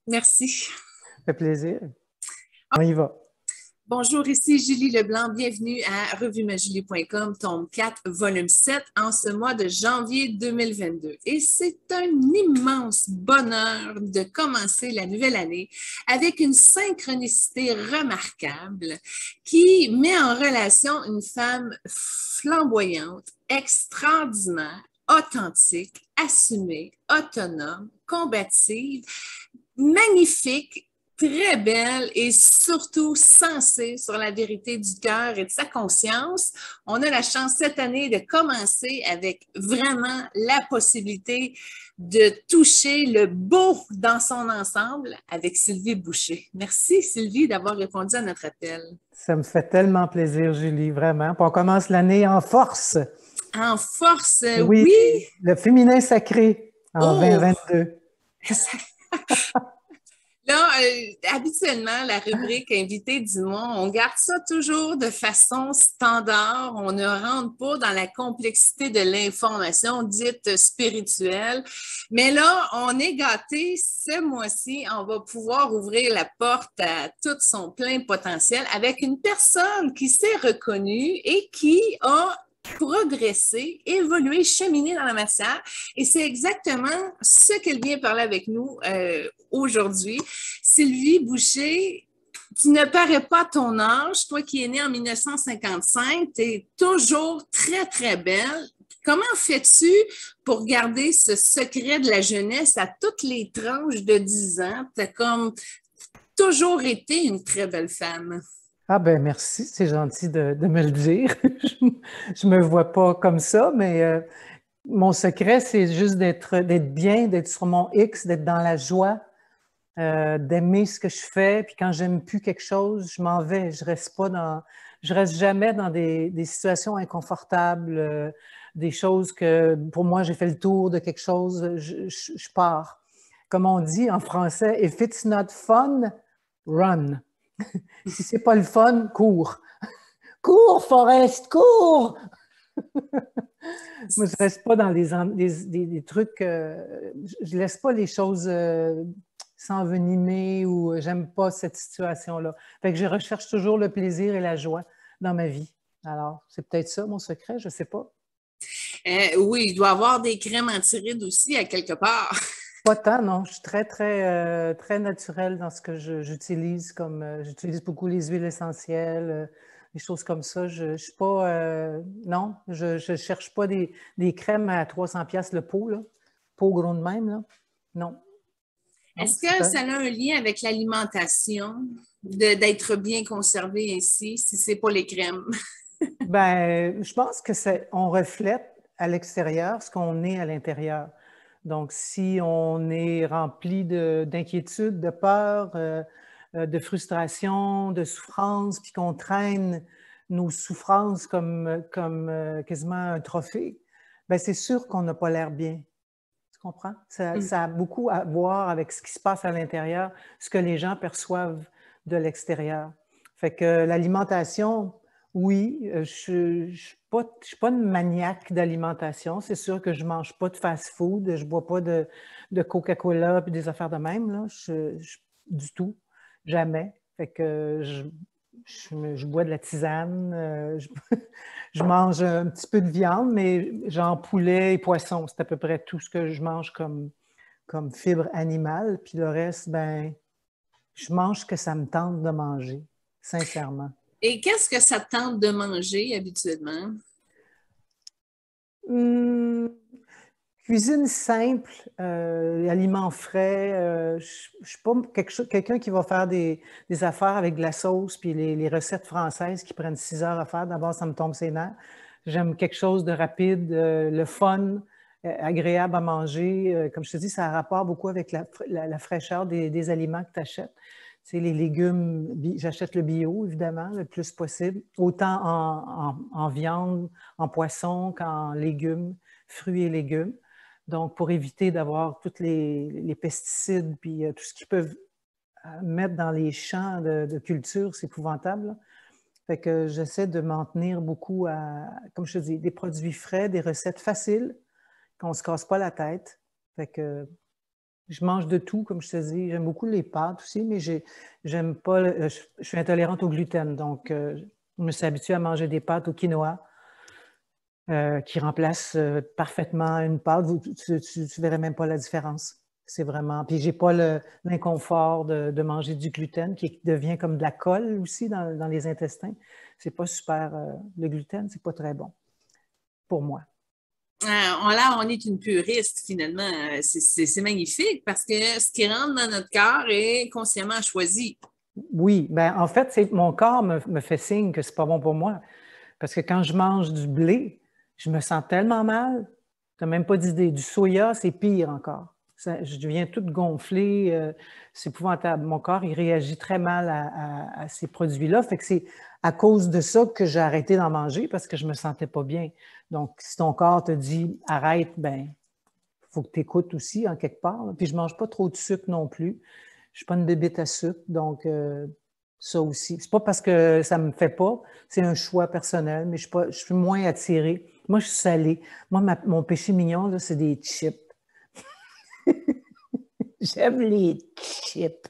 Merci. Ça fait plaisir. On y va. Bonjour, ici Julie Leblanc. Bienvenue à revuemajulie.com, tome 4, volume 7, en ce mois de janvier 2022. Et c'est un immense bonheur de commencer la nouvelle année avec une synchronicité remarquable qui met en relation une femme flamboyante, extraordinaire, authentique, assumée, autonome, combative, magnifique, très belle et surtout sensée sur la vérité du cœur et de sa conscience. On a la chance cette année de commencer avec vraiment la possibilité de toucher le beau dans son ensemble avec Sylvie Boucher. Merci Sylvie d'avoir répondu à notre appel. Ça me fait tellement plaisir, Julie, vraiment. Puis on commence l'année en force. En force, Oui, oui. le féminin sacré en Oh, 2022. là, habituellement, la rubrique invité du mois, on garde ça toujours de façon standard. On ne rentre pas dans la complexité de l'information dite spirituelle. Mais là, on est gâté. Ce mois-ci, on va pouvoir ouvrir la porte à tout son plein potentiel avec une personne qui s'est reconnue et qui a progresser, évoluer, cheminer dans la matière. Et c'est exactement ce qu'elle vient parler avec nous aujourd'hui. Sylvie Boucher, tu ne parais pas ton âge, toi qui es née en 1955, tu es toujours très, très belle. Comment fais-tu pour garder ce secret de la jeunesse à toutes les tranches de 10 ans? Tu as comme toujours été une très belle femme. Ah ben merci, c'est gentil de me le dire. Je me vois pas comme ça, mais mon secret, c'est juste d'être bien, d'être sur mon X, d'être dans la joie, d'aimer ce que je fais. Puis quand j'aime plus quelque chose, je m'en vais. Je reste jamais dans des situations inconfortables, des choses que pour moi j'ai fait le tour de quelque chose. Je pars. Comme on dit en français, if it's not fun, run. Si c'est pas le fun, cours. Cours, Forrest, cours! Moi, je reste pas dans des trucs, je laisse pas les choses s'envenimer ou j'aime pas cette situation-là. Fait que je recherche toujours le plaisir et la joie dans ma vie. Alors, c'est peut-être ça mon secret, je sais pas. Oui, il doit y avoir des crèmes anti-rides aussi à quelque part. Pas tant, non. Je suis très naturelle dans ce que j'utilise comme j'utilise beaucoup les huiles essentielles, des choses comme ça. Je suis pas non, je cherche pas des crèmes à 300 pièces le pot là, pot gros de même là. Non, non, Est-ce que ça a un lien avec l'alimentation, d'être bien conservé ainsi, si c'est pas les crèmes? ben, je pense que on reflète à l'extérieur ce qu'on est à l'intérieur. Donc, si on est rempli d'inquiétude, de peur, de frustration, de souffrance, puis qu'on traîne nos souffrances comme quasiment un trophée, ben c'est sûr qu'on n'a pas l'air bien. Tu comprends? Ça a beaucoup à voir avec ce qui se passe à l'intérieur, ce que les gens perçoivent de l'extérieur. Fait que l'alimentation, oui, je ne suis pas une maniaque d'alimentation. C'est sûr que je ne mange pas de fast-food, je ne bois pas de Coca-Cola et des affaires de même, là. Du tout, jamais. Fait que je bois de la tisane, je mange un petit peu de viande, mais genre poulet et poisson, c'est à peu près tout ce que je mange comme fibre animale. Puis le reste, ben, je mange ce que ça me tente de manger, sincèrement. Et qu'est-ce que ça te tente de manger habituellement? Hum, Cuisine simple, aliments frais. Je ne suis pas quelqu'un qui va faire des affaires avec de la sauce puis les recettes françaises qui prennent 6 heures à faire. D'abord, ça me tombe ses nerfs. J'aime quelque chose de rapide, le fun, agréable à manger. Comme je te dis, ça a rapport beaucoup avec la fraîcheur des aliments que tu achètes. Tu sais, les légumes, j'achète le bio, évidemment, le plus possible, autant en viande, en poisson qu'en légumes, fruits et légumes. Donc, pour éviter d'avoir tous les pesticides puis tout ce qu'ils peuvent mettre dans les champs de culture, c'est épouvantable, là. Fait que j'essaie de m'en tenir beaucoup à, comme je te dis, des produits frais, des recettes faciles, qu'on ne se casse pas la tête. Fait que Je mange de tout, comme je te dis. J'aime beaucoup les pâtes aussi, mais j'aime pas. Je suis intolérante au gluten, donc je me suis habituée à manger des pâtes au quinoa qui remplacent parfaitement une pâte. Tu verrais même pas la différence. C'est vraiment. Puis j'ai pas l'inconfort de manger du gluten qui devient comme de la colle aussi dans les intestins. C'est pas super. Le gluten, c'est pas très bon pour moi. Là, on est une puriste, finalement. C'est magnifique parce que ce qui rentre dans notre corps est consciemment choisi. Oui, ben en fait, mon corps me fait signe que c'est pas bon pour moi. Parce que quand je mange du blé, je me sens tellement mal. Tu n'as même pas d'idée. Du soya, c'est pire encore. Je deviens toute gonflée. C'est épouvantable. Mon corps, il réagit très mal à ces produits-là. Fait que c'est à cause de ça que j'ai arrêté d'en manger parce que je me sentais pas bien. Donc, si ton corps te dit arrête, ben, il faut que tu écoutes aussi en quelque part. Puis je mange pas trop de sucre non plus. Je suis pas une bébête à sucre, donc ça aussi. C'est pas parce que ça me fait pas, c'est un choix personnel, mais je suis moins attirée. Moi, je suis salée. Moi, mon péché mignon, là, c'est des chips. J'aime les chips.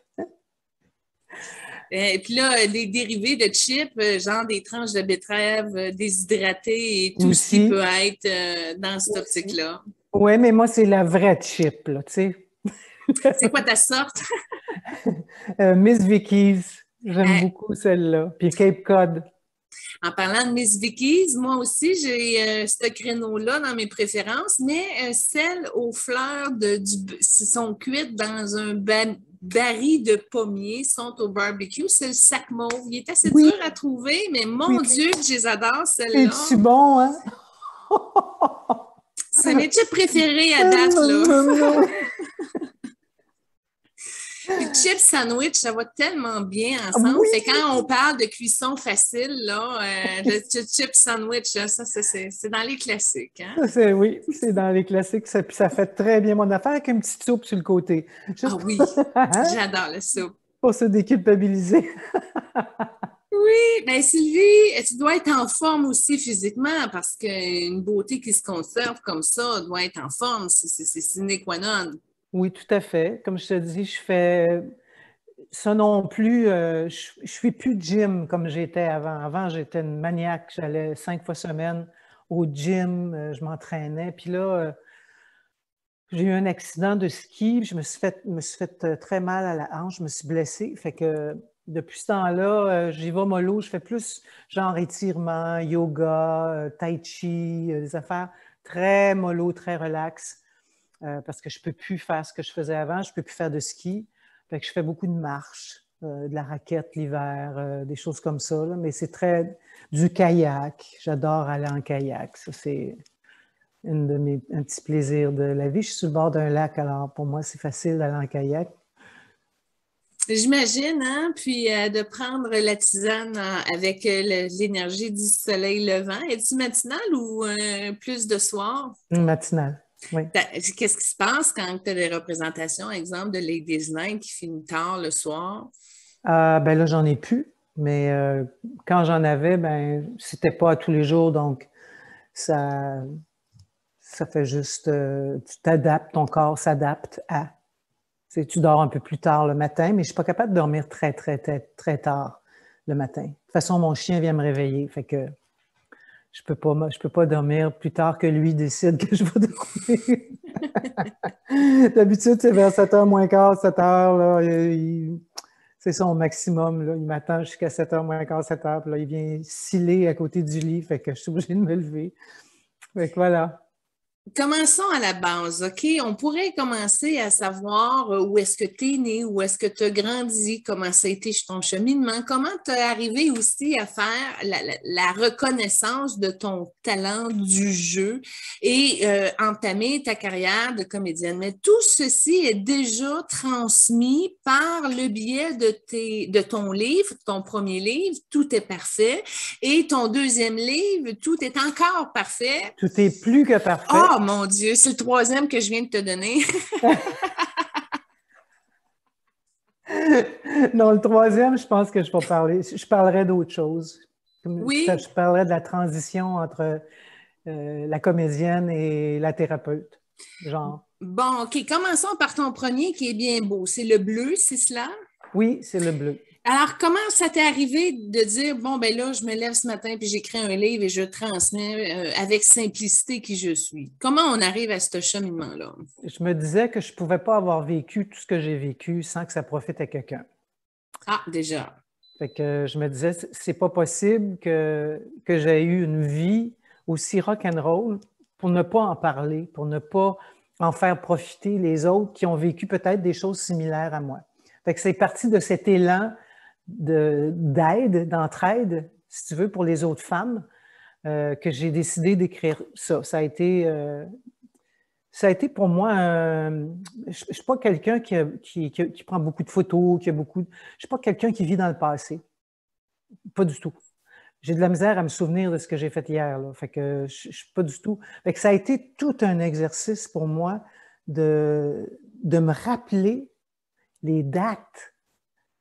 Et puis là, des dérivés de chips, genre des tranches de betterave déshydratées et tout ce qui peut Aussi. être dans cette Aussi. optique-là. Oui, mais moi, c'est la vraie chip, là, tu sais. C'est quoi ta sorte? Miss Vicky's, j'aime Euh, beaucoup celle-là. Puis Cape Cod. En parlant de Miss Vicky's, moi aussi, j'ai ce créneau-là dans mes préférences, mais celles aux fleurs sont cuites dans un baril de pommier, sont au barbecue. C'est le sac mauve. Il est assez dur Oui, à trouver, mais oui. mon Dieu, que je les adore, celles-là. C'est-tu bon, hein? C'est mes chips préférés à date, là. Puis chips sandwich, ça va tellement bien ensemble. Oui, Fait que quand on parle de cuisson facile, là, le chips sandwich, là, ça, c'est dans les classiques. Hein? Oui, c'est dans les classiques, puis ça fait très bien mon affaire avec une petite soupe sur le côté. Ah Juste oui, j'adore la soupe. pour se déculpabiliser. Oui, bien Sylvie, tu dois être en forme aussi physiquement parce qu'une beauté qui se conserve comme ça doit être en forme. C'est sine qua non. Oui, tout à fait. Comme je te dis, je fais ça non plus. Je suis plus gym comme j'étais avant. Avant, j'étais une maniaque. J'allais 5 fois semaine au gym, je m'entraînais. Puis là, j'ai eu un accident de ski, je me suis fait très mal à la hanche, je me suis blessée. Fait que depuis ce temps-là, j'y vais mollo, je fais plus genre étirement, yoga, tai chi, des affaires très mollo, très relax, parce que je peux plus faire ce que je faisais avant, je peux plus faire de ski. Fait que je fais beaucoup de marche, de la raquette l'hiver, des choses comme ça, là. Mais c'est très du kayak. J'adore aller en kayak. Ça, c'est un petit plaisir de la vie. Je suis sur le bord d'un lac, alors pour moi, c'est facile d'aller en kayak. J'imagine, hein? Puis de prendre la tisane avec l'énergie du soleil levant. Es-tu matinal ou plus de soir? Matinale, oui. Qu'est-ce qui se passe quand tu as des représentations, exemple, de Ladies Night qui finit tard le soir? Ben là, j'en ai plus, mais quand j'en avais, ben c'était pas à tous les jours, donc ça, ça fait juste, tu t'adaptes, ton corps s'adapte à. Tu dors un peu plus tard le matin, mais je suis pas capable de dormir très, très, très, très tard le matin. De toute façon, mon chien vient me réveiller, fait que je peux pas dormir plus tard que lui décide que je vais dormir. D'habitude, c'est vers 7h moins quart, 7h, là, c'est son maximum, là. Il m'attend jusqu'à 7h moins quart, 7h, puis là, il vient sciller à côté du lit, fait que je suis obligée de me lever. Fait que voilà. Commençons à la base, OK? On pourrait commencer à savoir où est-ce que tu es né, où est-ce que tu as grandi, comment ça a été ton cheminement, comment tu es arrivé aussi à faire la reconnaissance de ton talent du jeu et entamer ta carrière de comédienne. Mais tout ceci est déjà transmis par le biais de ton livre, ton premier livre, Tout est parfait, et ton deuxième livre, Tout est encore parfait. Tout est plus que parfait. Oh mon Dieu, c'est le troisième que je viens de te donner. Non, le troisième, je pense que je parlerai d'autre chose. Oui, Je parlerai de la transition entre la comédienne et la thérapeute. genre. Bon, OK, commençons par ton premier qui est bien beau. C'est le bleu, c'est cela? Oui, c'est le bleu. Alors, comment ça t'est arrivé de dire, bon, ben là, je me lève ce matin puis j'écris un livre et je transmets avec simplicité qui je suis? Comment on arrive à ce cheminement-là? Je me disais que je ne pouvais pas avoir vécu tout ce que j'ai vécu sans que ça profite à quelqu'un. Ah, déjà. Fait que je me disais, c'est pas possible que j'aie eu une vie aussi rock'n'roll pour ne pas en parler, pour ne pas en faire profiter les autres qui ont vécu peut-être des choses similaires à moi. Fait que c'est parti de cet élan d'aide, d'entraide, si tu veux, pour les autres femmes, que j'ai décidé d'écrire ça. Ça a été pour moi, je ne suis pas quelqu'un qui prend beaucoup de photos, je ne suis pas quelqu'un qui vit dans le passé. Pas du tout. J'ai de la misère à me souvenir de ce que j'ai fait hier. Là. Fait que je suis pas du tout. Fait que ça a été tout un exercice pour moi de me rappeler les dates,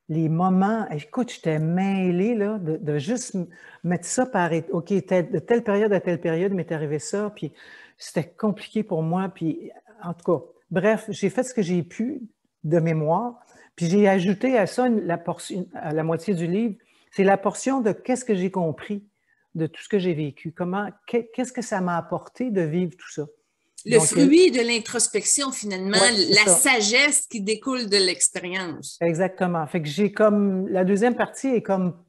les moments. Écoute, j'étais mêlée là, de juste mettre ça par OK, de telle période à telle période, m'est arrivé ça, puis c'était compliqué pour moi. Puis, en tout cas, bref, j'ai fait ce que j'ai pu de mémoire, puis j'ai ajouté à ça à la moitié du livre, c'est la portion de qu'est-ce que j'ai compris de tout ce que j'ai vécu. Qu'est-ce que ça m'a apporté de vivre tout ça? Le Donc, fruit de l'introspection, finalement, ouais, la sagesse qui découle de l'expérience. exactement. Fait que la deuxième partie est comme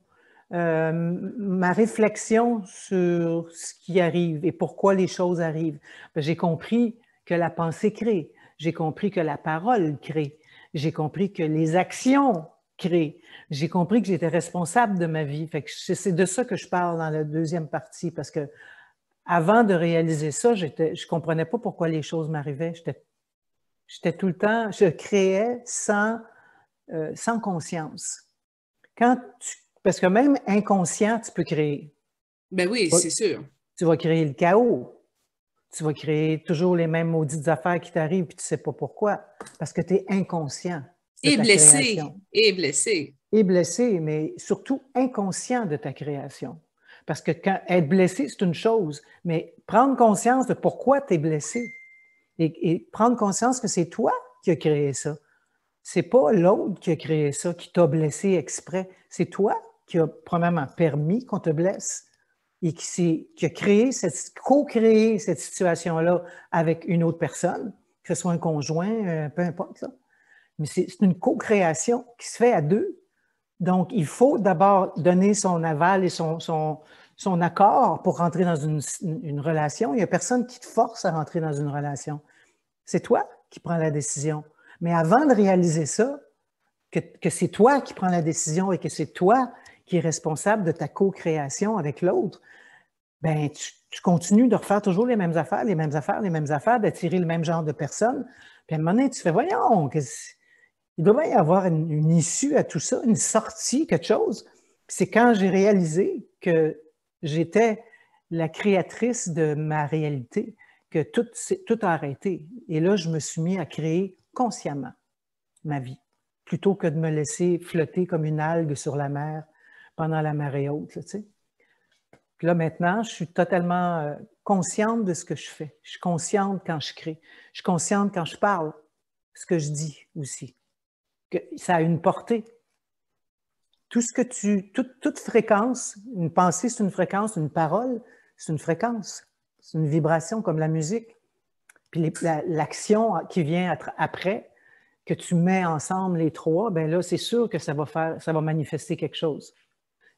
ma réflexion sur ce qui arrive et pourquoi les choses arrivent. J'ai compris que la pensée crée. J'ai compris que la parole crée. J'ai compris que les actions créent. J'ai compris que j'étais responsable de ma vie. Fait que c'est de ça que je parle dans la deuxième partie parce que avant de réaliser ça, je comprenais pas pourquoi les choses m'arrivaient. J'étais tout le temps, je créais sans conscience. Parce que même inconscient, tu peux créer. Ben oui, c'est sûr. Tu vas créer le chaos. Tu vas créer toujours les mêmes maudites affaires qui t'arrivent puis tu ne sais pas pourquoi. Parce que tu es inconscient de Et ta blessé, création. et blessé. Et blessé, mais surtout inconscient de ta création. Parce que être blessé, c'est une chose, mais prendre conscience de pourquoi tu es blessé et prendre conscience que c'est toi qui as créé ça. C'est pas l'autre qui a créé ça, qui t'a blessé exprès. C'est toi qui as probablement permis qu'on te blesse et qui a co-créé cette situation-là avec une autre personne, que ce soit un conjoint, peu importe ça. Mais c'est une co-création qui se fait à deux. Donc, il faut d'abord donner son aval et son accord pour rentrer dans une relation. Il n'y a personne qui te force à rentrer dans une relation. C'est toi qui prends la décision. Mais avant de réaliser ça, que c'est toi qui prends la décision et que c'est toi qui es responsable de ta co-création avec l'autre, ben tu continues de refaire toujours les mêmes affaires, les mêmes affaires, les mêmes affaires, d'attirer le même genre de personnes. Puis à un moment donné, tu fais, voyons, il doit y avoir une issue à tout ça, une sortie, quelque chose. C'est quand j'ai réalisé que j'étais la créatrice de ma réalité, que tout a arrêté. Et là, je me suis mis à créer consciemment ma vie, plutôt que de me laisser flotter comme une algue sur la mer pendant la marée haute. Là, tu sais. Puis là, maintenant, je suis totalement consciente de ce que je fais. Je suis consciente quand je crée. Je suis consciente quand je parle, ce que je dis aussi. Que ça a une portée. Toute fréquence, une pensée, c'est une fréquence, une parole, c'est une fréquence. C'est une vibration comme la musique. Puis l'action qui vient après, que tu mets ensemble les trois, bien là, c'est sûr que ça va manifester quelque chose.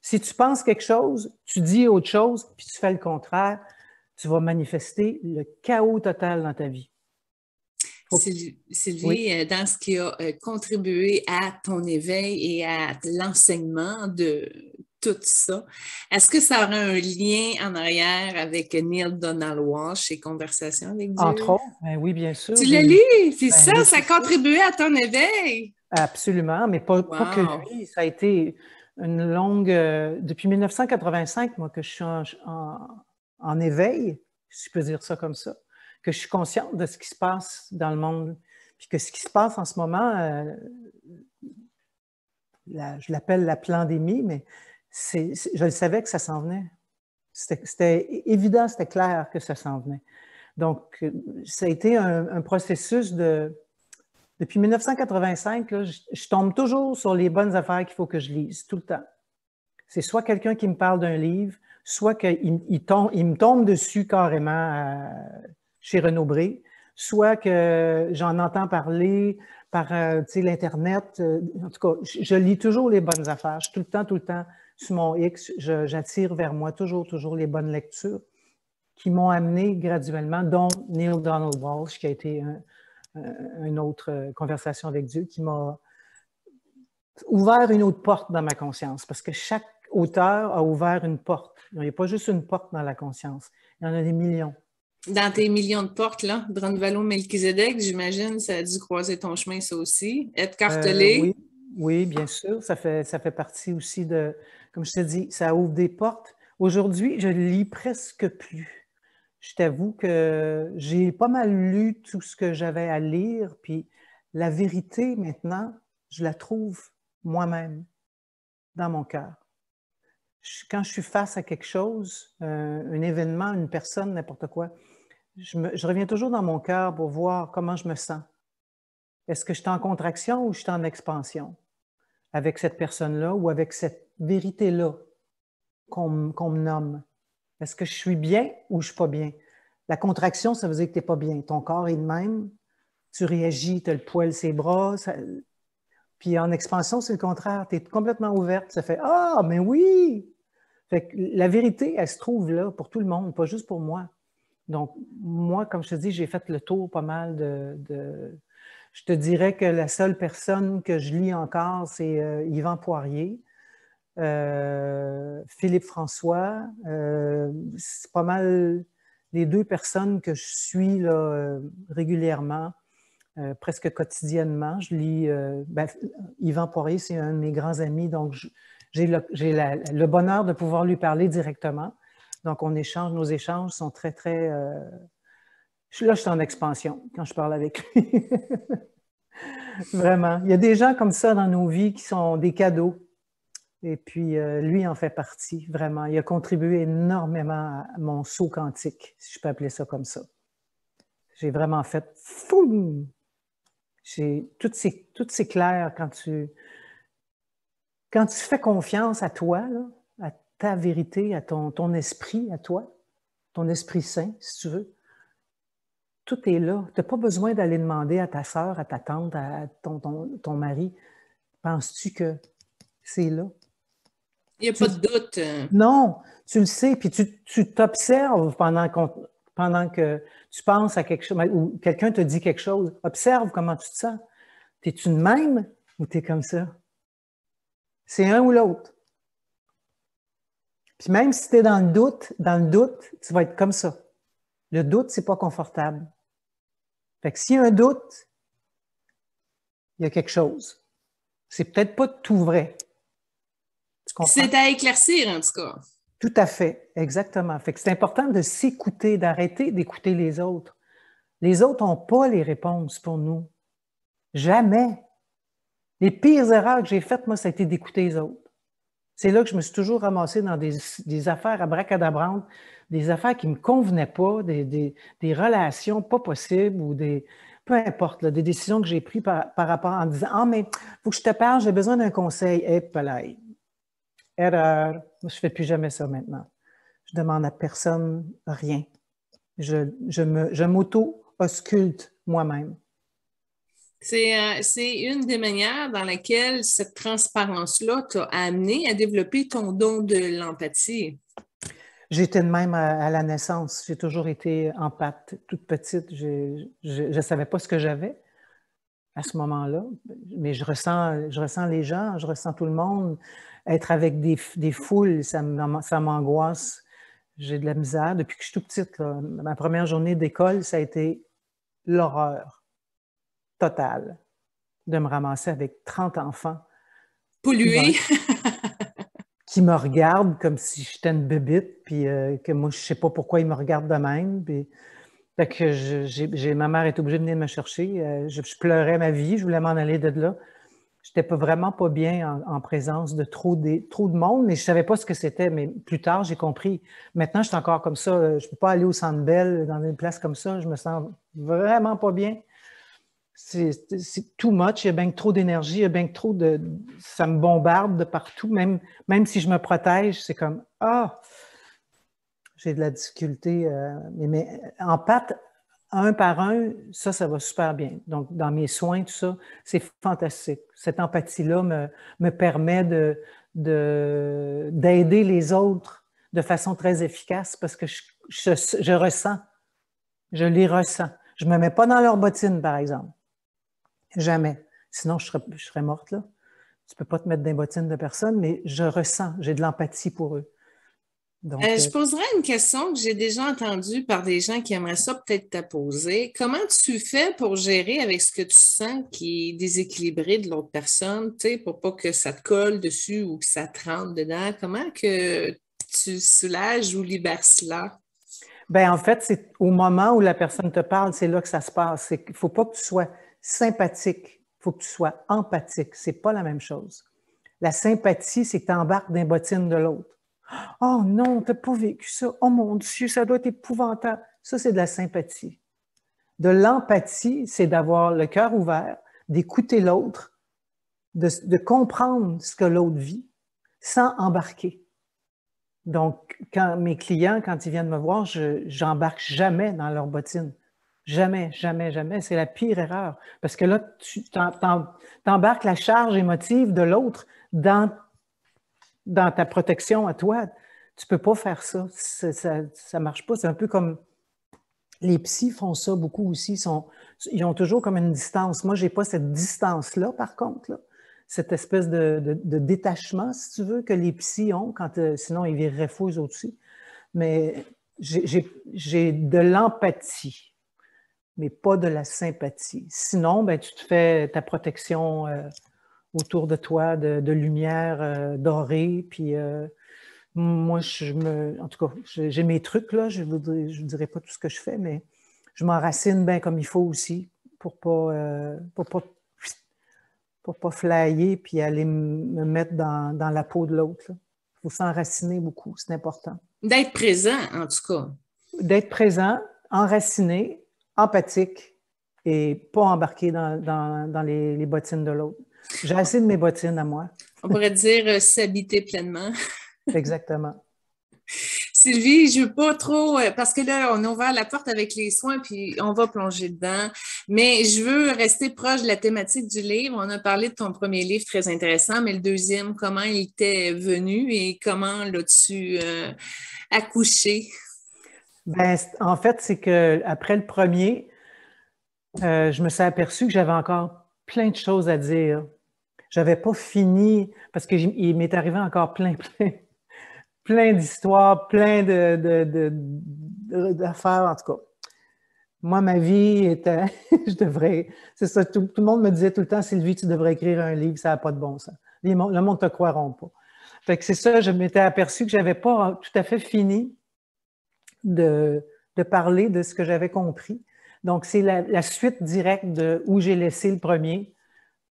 Si tu penses quelque chose, tu dis autre chose, puis tu fais le contraire, tu vas manifester le chaos total dans ta vie. Sylvie, Oui. dans ce qui a contribué à ton éveil et à l'enseignement de tout ça, est-ce que ça aurait un lien en arrière avec Neil Donald Walsh et Conversations avec Entre Dieu? autres, ben oui, bien sûr. Tu l'as lu, c'est Ben ça, oui, ça a c'est ça. contribué à ton éveil. Absolument, mais pas que Wow. lui. Ça a été une longue... depuis 1985, moi, que je suis en éveil, si je peux dire ça comme ça, que je suis consciente de ce qui se passe dans le monde, puis que ce qui se passe en ce moment, je l'appelle la pandémie, mais je le savais que ça s'en venait. C'était évident, c'était clair que ça s'en venait. Donc, ça a été un processus de... Depuis 1985, là, je tombe toujours sur les bonnes affaires qu'il faut que je lise, tout le temps. C'est soit quelqu'un qui me parle d'un livre, soit qu'il me tombe dessus carrément chez Renaud-Bré, soit que j'en entends parler par l'Internet. En tout cas, je lis toujours les bonnes affaires. Je suis tout le temps sur mon X. J'attire vers moi toujours les bonnes lectures qui m'ont amené graduellement, dont Neil Donald Walsh, qui a été une autre conversation avec Dieu, qui m'a ouvert une autre porte dans ma conscience, parce que chaque auteur a ouvert une porte. Il n'y a pas juste une porte dans la conscience, il y en a des millions. Dans tes millions de portes, là, Drunvalo Melchizedek, j'imagine, ça a dû croiser ton chemin, ça aussi. Edgar Tolle. Oui, bien sûr. Ça fait partie aussi de, comme je te dis, ça ouvre des portes. Aujourd'hui, je lis presque plus. Je t'avoue que j'ai pas mal lu tout ce que j'avais à lire, puis la vérité, maintenant, je la trouve moi-même, dans mon cœur. Quand je suis face à quelque chose, un événement, une personne, n'importe quoi, je reviens toujours dans mon cœur pour voir comment je me sens. Est-ce que je suis en contraction ou je suis en expansion avec cette personne-là ou avec cette vérité-là qu'on me nomme? Est-ce que je suis bien ou je ne suis pas bien? La contraction, ça veut dire que tu n'es pas bien. Ton corps est de même, tu réagis, tu as le poil sur les bras. Puis en expansion, c'est le contraire. Tu es complètement ouverte. Ça fait « Ah, mais oui! » Fait que la vérité, elle se trouve là pour tout le monde, pas juste pour moi. Donc, moi, comme je te dis, j'ai fait le tour pas mal Je te dirais que la seule personne que je lis encore, c'est Yvan Poirier, Philippe François. C'est pas mal les deux personnes que je suis là, régulièrement, presque quotidiennement. Je lis... Yvan Poirier, c'est un de mes grands amis, donc j'ai le bonheur de pouvoir lui parler directement. Donc, nos échanges sont très, très... Là, je suis en expansion quand je parle avec lui. Vraiment. Il y a des gens comme ça dans nos vies qui sont des cadeaux. Et puis, lui en fait partie, vraiment. Il a contribué énormément à mon saut quantique, si je peux appeler ça comme ça. J'ai vraiment fait foum! Tout c'est clair quand tu fais confiance à toi, là, à ta vérité, à ton esprit, à toi, ton esprit saint, si tu veux. Tout est là. Tu n'as pas besoin d'aller demander à ta sœur, à ta tante, à ton mari. Penses-tu que c'est là? Il n'y a pas de doute. Non, tu le sais, puis tu t'observes pendant que tu penses à quelque chose, ou quelqu'un te dit quelque chose. Observe comment tu te sens. T'es-tu de même ou t'es comme ça? C'est un ou l'autre. Puis même si tu es dans le doute, tu vas être comme ça. Le doute, c'est pas confortable. Fait que s'il y a un doute, il y a quelque chose. C'est peut-être pas tout vrai. Tu comprends? C'est à éclaircir, en tout cas. Tout à fait, exactement. Fait que c'est important de s'écouter, d'arrêter d'écouter les autres. Les autres n'ont pas les réponses pour nous. Jamais. Les pires erreurs que j'ai faites, moi, ça a été d'écouter les autres. C'est là que je me suis toujours ramassé dans des affaires abracadabrantes, des affaires qui ne me convenaient pas, des relations pas possibles ou peu importe, là, des décisions que j'ai prises par rapport en disant « Ah, mais il faut que je te parle, j'ai besoin d'un conseil. » Eh, palais. Erreur. Je ne fais plus jamais ça maintenant. Je demande à personne rien. Je m'auto-ausculte moi-même. C'est une des manières dans laquelle cette transparence-là t'a amené à développer ton don de l'empathie. J'étais de même à la naissance. J'ai toujours été empathe. Toute petite, je ne savais pas ce que j'avais à ce moment-là, mais je ressens les gens, je ressens tout le monde. Être avec des foules, ça m'angoisse. J'ai de la misère depuis que je suis toute petite. Là. Ma première journée d'école, ça a été l'horreur totale de me ramasser avec 30 enfants. Pollués. Qui me regardent comme si j'étais une bébite, puis que moi, je ne sais pas pourquoi ils me regardent de même. Puis, fait que ma mère est obligée de venir me chercher. Je pleurais ma vie, je voulais m'en aller de là. j'étais vraiment pas bien en présence de trop de monde, mais je savais pas ce que c'était. Mais plus tard, j'ai compris. Maintenant, je suis encore comme ça. Je peux pas aller au Centre Bell, dans une place comme ça. Je me sens vraiment pas bien. C'est too much. Il y a bien trop d'énergie. Il y a bien trop de... Ça me bombarde de partout. Même si je me protège, c'est comme, ah, j'ai de la difficulté. Mais en pâte, un par un, ça va super bien. Donc, dans mes soins, tout ça, c'est fantastique. Cette empathie-là me permet d'aider les autres de façon très efficace parce que je ressens, je les ressens. Je ne me mets pas dans leurs bottines, par exemple. Jamais. Sinon, je serais morte, là. Tu ne peux pas te mettre dans les bottines de personne, mais je ressens, j'ai de l'empathie pour eux. Donc, Je poserais une question que j'ai déjà entendue par des gens qui aimeraient ça peut-être te poser. Comment tu fais pour gérer avec ce que tu sens qui est déséquilibré de l'autre personne, tu sais, pour pas que ça te colle dessus ou que ça te rentre dedans? Comment que tu soulages ou libères cela? ben, en fait, c'est au moment où la personne te parle, c'est là que ça se passe. Il ne faut pas que tu sois sympathique, il faut que tu sois empathique. C'est pas la même chose. La sympathie, c'est que tu embarques dans les bottines de l'autre. Oh non, tu n'as pas vécu ça. Oh mon Dieu, ça doit être épouvantable. Ça, c'est de la sympathie. De l'empathie, c'est d'avoir le cœur ouvert, d'écouter l'autre, de comprendre ce que l'autre vit sans embarquer. Donc, mes clients, quand ils viennent me voir, j'embarque jamais dans leurs bottines. Jamais, jamais, jamais. C'est la pire erreur. Parce que là, tu embarques la charge émotive de l'autre dans ta protection à toi. Tu peux pas faire ça. Ça marche pas. C'est un peu comme les psys font ça beaucoup aussi. Ils ont toujours comme une distance. Moi, j'ai pas cette distance-là, par contre, là. Cette espèce de détachement, si tu veux, que les psys ont, sinon ils vireraient fous eux aussi. Mais j'ai de l'empathie, mais pas de la sympathie. Sinon, ben, tu te fais ta protection autour de toi de lumière dorée, puis moi, en tout cas, j'ai mes trucs, là, je ne dirai pas tout ce que je fais, mais je m'enracine bien comme il faut aussi pour pas flyer puis aller me mettre dans la peau de l'autre. Il faut s'enraciner beaucoup, c'est important. D'être présent, en tout cas. D'être présent, enraciné, empathique et pas embarqué dans les bottines de l'autre. J'ai assez de mes bottines à moi. On pourrait dire s'habiter pleinement. Exactement. Sylvie, je veux pas trop, parce que là, on a ouvert la porte avec les soins, puis on va plonger dedans. Mais je veux rester proche de la thématique du livre. On a parlé de ton premier livre très intéressant, mais le deuxième, comment il t'est venu et comment l'as-tu accouché? Ben, en fait, c'est qu'après le premier, je me suis aperçu que j'avais encore plein de choses à dire. J'avais pas fini, parce qu'il m'est arrivé encore plein d'histoires, plein d'affaires, en tout cas. Moi, ma vie était, c'est ça, tout le monde me disait tout le temps, Sylvie, tu devrais écrire un livre, ça n'a pas de bon sens. Le monde ne te croiront pas. Fait que c'est ça, je m'étais aperçu que j'avais pas tout à fait fini de parler de ce que j'avais compris. Donc, c'est la suite directe de où j'ai laissé le premier.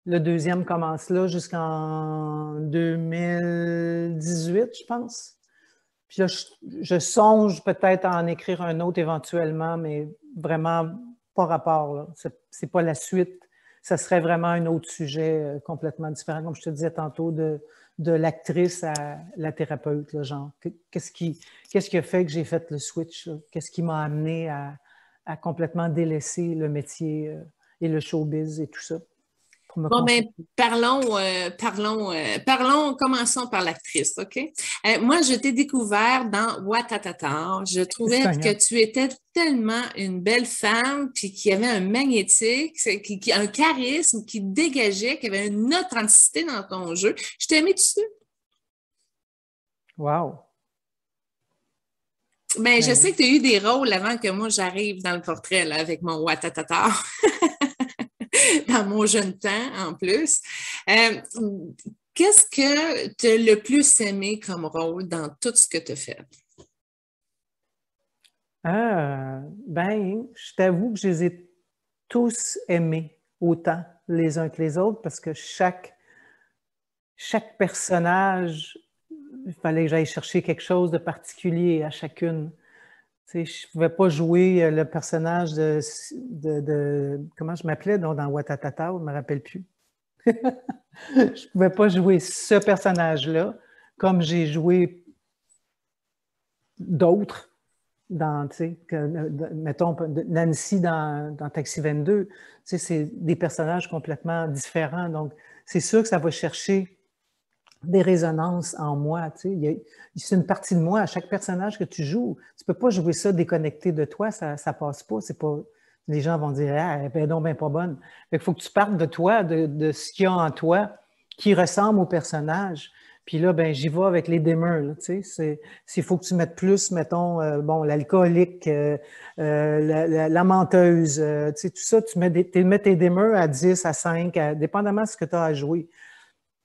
Le deuxième commence là jusqu'en 2018, je pense. Puis là, je songe peut-être à en écrire un autre éventuellement, mais vraiment pas rapport. C'est pas la suite. Ça serait vraiment un autre sujet complètement différent, comme je te disais tantôt, de l'actrice à la thérapeute. Là, genre, qu'est-ce qui a fait que j'ai fait le switch? Qu'est-ce qui m'a amené à complètement délaisser le métier et le showbiz et tout ça? Bon, ben, parlons, commençons par l'actrice, OK? Moi, je t'ai découvert dans Ouattatata. Je trouvais que tu étais tellement une belle femme, puis qui avait un magnétique, un charisme, qui dégageait, qui avait une authenticité dans ton jeu. Je t'ai aimé dessus. Wow! Ben, je sais que tu as eu des rôles avant que moi j'arrive dans le portrait là, avec mon Ouattatata. Dans mon jeune temps, en plus. Qu'est-ce que tu as le plus aimé comme rôle dans tout ce que tu as fait? Ben, je t'avoue que je les ai tous aimés autant les uns que les autres parce que chaque chaque personnage, il fallait que j'aille chercher quelque chose de particulier à chacune. Tu sais, je ne pouvais pas jouer le personnage comment je m'appelais dans Watatata, je ne me rappelle plus. Je ne pouvais pas jouer ce personnage-là comme j'ai joué d'autres. Mettons, Nancy dans Taxi 22, c'est des personnages complètement différents. Donc, c'est sûr que ça va chercher des résonances en moi. C'est une partie de moi. À chaque personnage que tu joues, tu ne peux pas jouer ça déconnecté de toi, ça ne passe pas. C'est pas. Les gens vont dire « Ah, elle est donc bien pas bonne ». Il faut que tu partes de toi, de ce qu'il y a en toi qui ressemble au personnage. Puis là, ben, j'y vais avec les dimmers. S'il faut que tu mettes plus, mettons, l'alcoolique, la menteuse, tout ça, tu mets tes dimmers à 10, à 5, dépendamment de ce que tu as à jouer.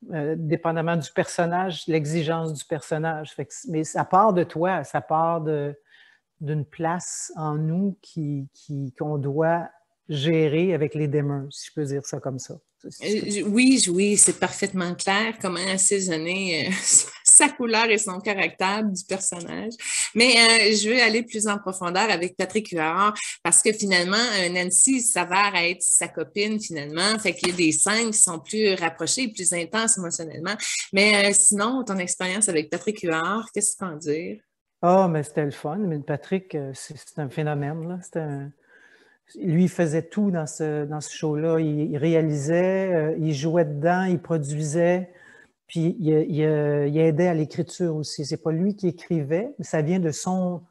Dépendamment du personnage, l'exigence du personnage. Mais ça part de toi, ça part d'une place en nous qu'on doit gérer avec les dimmers, si je peux dire ça comme ça. Oui, c'est parfaitement clair comment assaisonner sa couleur et son caractère du personnage. Mais je veux aller plus en profondeur avec Patrick Huard parce que finalement, Nancy s'avère être sa copine finalement. Fait qu'il y a des scènes qui sont plus rapprochées, plus intenses émotionnellement. Mais sinon, ton expérience avec Patrick Huard, qu'est-ce que tu peux en dire? Ah, mais c'était le fun. Mais Patrick, c'est un phénomène, là. Lui, il faisait tout dans ce show-là. Il réalisait, il jouait dedans, il produisait, puis il aidait à l'écriture aussi. C'est pas lui qui écrivait, mais ça vient de son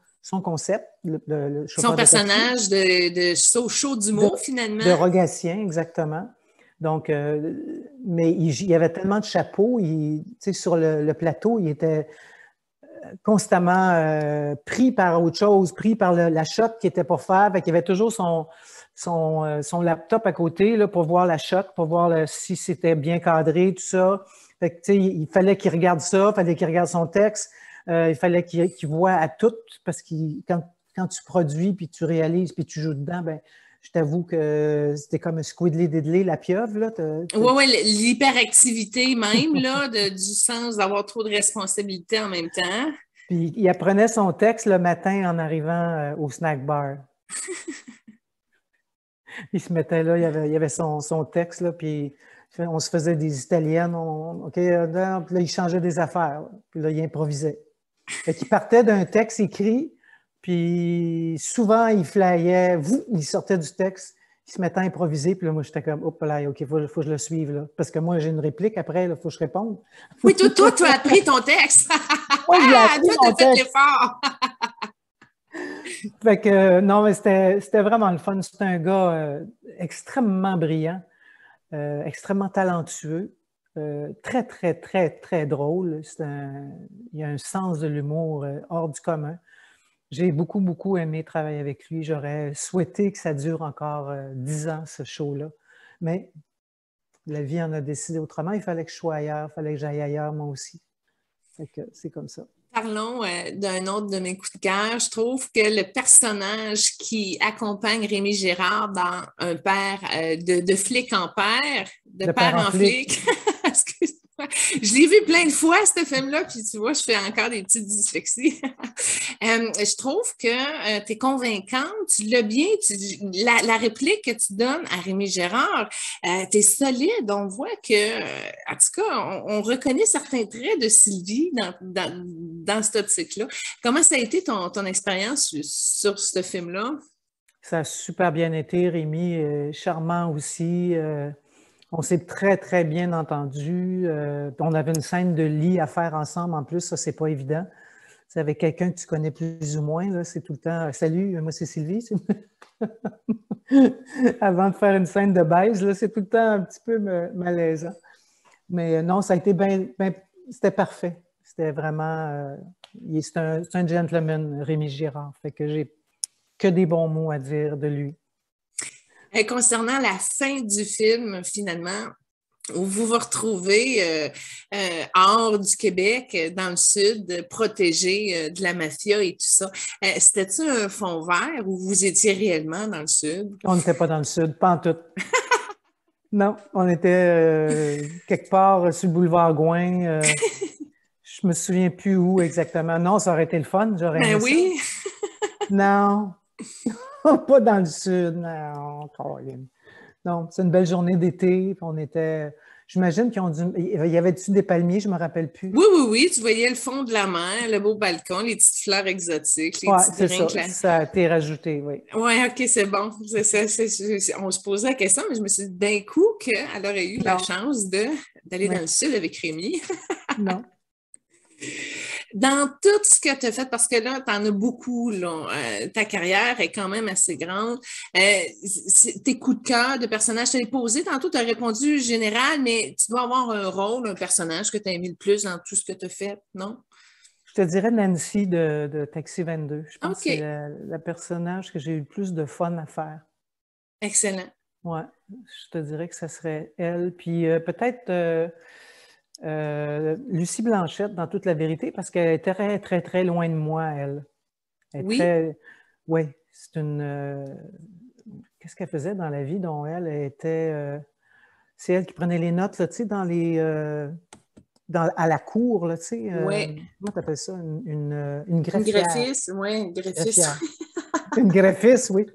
concept, le son personnage de show d'humour, finalement. De Rogatien, exactement. Donc, mais il y avait tellement de chapeaux. Sur le plateau, il était constamment pris par autre chose, pris par la shot qu'il était pour faire. Fait qu'il avait toujours son laptop à côté là, pour voir la shot, pour voir si c'était bien cadré, tout ça. Fait que, il fallait qu'il regarde ça, il fallait qu'il regarde son texte, il fallait qu'il voie à tout, parce que quand tu produis, puis tu réalises, puis tu joues dedans, ben je t'avoue que c'était comme un squiddly diddly, la pieuvre. Là, oui, l'hyperactivité même, là, du sens d'avoir trop de responsabilités en même temps. Puis il apprenait son texte le matin en arrivant au snack bar. Il se mettait là, il y avait son texte, là, puis on se faisait des italiennes. OK, puis là, il changeait des affaires. Puis là, il improvisait. Fait qu'il partait d'un texte écrit, puis souvent, il flyait, il sortait du texte, il se mettait à improviser, puis là, moi, j'étais comme, hop là, OK, faut que je le suive, là. Parce que moi, j'ai une réplique après, il faut que je réponde. Oui, toi, tu as appris ton texte. Moi, j'ai appris toi, tu as fait l'effort. Fait que, non, mais c'était vraiment le fun. C'est un gars extrêmement brillant, extrêmement talentueux, très, très, très, très drôle. Il a un sens de l'humour hors du commun. J'ai beaucoup, beaucoup aimé travailler avec lui. J'aurais souhaité que ça dure encore 10 ans, ce show-là. Mais la vie en a décidé autrement. Il fallait que je sois ailleurs, il fallait que j'aille ailleurs, moi aussi. Fait que c'est comme ça. Parlons d'un autre de mes coups de cœur. Je trouve que le personnage qui accompagne Rémi Gérard dans Un père de flic en père, de père en flic. Excuse-moi. Je l'ai vu plein de fois, ce film-là, puis tu vois, je fais encore des petites dyslexies. Je trouve que tu es convaincante, tu l'as bien, la réplique que tu donnes à Rémi Gérard, tu es solide, on voit que, en tout cas, on reconnaît certains traits de Sylvie dans cette optique-là. Comment ça a été ton expérience sur ce film-là? Ça a super bien été, Rémi, charmant aussi. On s'est très, très bien entendus. On avait une scène de lit à faire ensemble. En plus, ça, c'est pas évident. C'est avec quelqu'un que tu connais plus ou moins. C'est tout le temps « Salut, moi, c'est Sylvie. » Avant de faire une scène de baise, c'est tout le temps un petit peu malaisant. Mais non, ça a été c'était parfait. C'était vraiment... c'est un gentleman, Rémi Girard. Fait que j'ai que des bons mots à dire de lui. Concernant la fin du film, finalement, où vous vous retrouvez hors du Québec, dans le sud, protégé de la mafia et tout ça, c'était-tu un fond vert ou vous étiez réellement dans le sud? On n'était pas dans le sud, pas en tout. Non, on était quelque part sur le boulevard Gouin. Je me souviens plus où exactement. Non, ça aurait été le fun, j'aurais Ben aimé ça. oui. Non, pas dans le sud. Non, Colin. Non, c'est une belle journée d'été. Puis on était. J'imagine qu'ils ont dû. Il y avait-tu des palmiers? Je me rappelle plus. Oui, oui, oui, tu voyais le fond de la mer, le beau balcon, les petites fleurs exotiques, les Ouais, petits c'est ça. drinks là. Ça a été rajouté, oui. Oui, OK, c'est bon. On se posait la question, mais je me suis dit d'un coup qu'elle aurait eu la Non, chance d'aller dans oui, le sud avec Rémi. non. Dans tout ce que tu as fait, parce que là, tu en as beaucoup, là, ta carrière est quand même assez grande. Tes coups de cœur de personnages, je t'ai posé tantôt, tu as répondu général, mais tu dois avoir un rôle, un personnage que tu as aimé le plus dans tout ce que tu as fait, non? Je te dirais Nancy de Taxi 22. Je pense que OK, c'est la personnage que j'ai eu le plus de fun à faire. excellent. Ouais, je te dirais que ça serait elle. Puis peut-être Lucie Blanchette dans toute la vérité, parce qu'elle est très, très, très loin de moi, elle. Elle est Oui, très. Oui, c'est une. Qu'est-ce qu'elle faisait dans la vie dont elle était. C'est elle qui prenait les notes, là, tu sais, dans les. À la cour, là, tu sais. oui. Comment tu appelles ça? Une Une greffière. graphiste, oui, une graphiste. Greffière. Une greffiste, oui.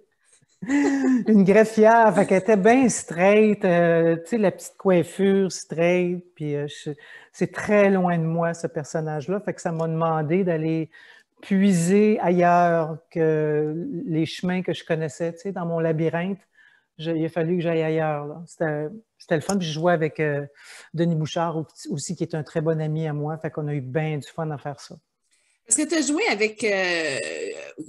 Une greffière, fait qu'elle était bien straight, tu sais, la petite coiffure straight, puis c'est très loin de moi, ce personnage-là, fait que ça m'a demandé d'aller puiser ailleurs que les chemins que je connaissais, tu sais, dans mon labyrinthe, il a fallu que j'aille ailleurs, là. C'était le fun, puis je jouais avec Denis Bouchard aussi, qui est un très bon ami à moi, fait qu'on a eu bien du fun à faire ça. Est-ce que tu as joué avec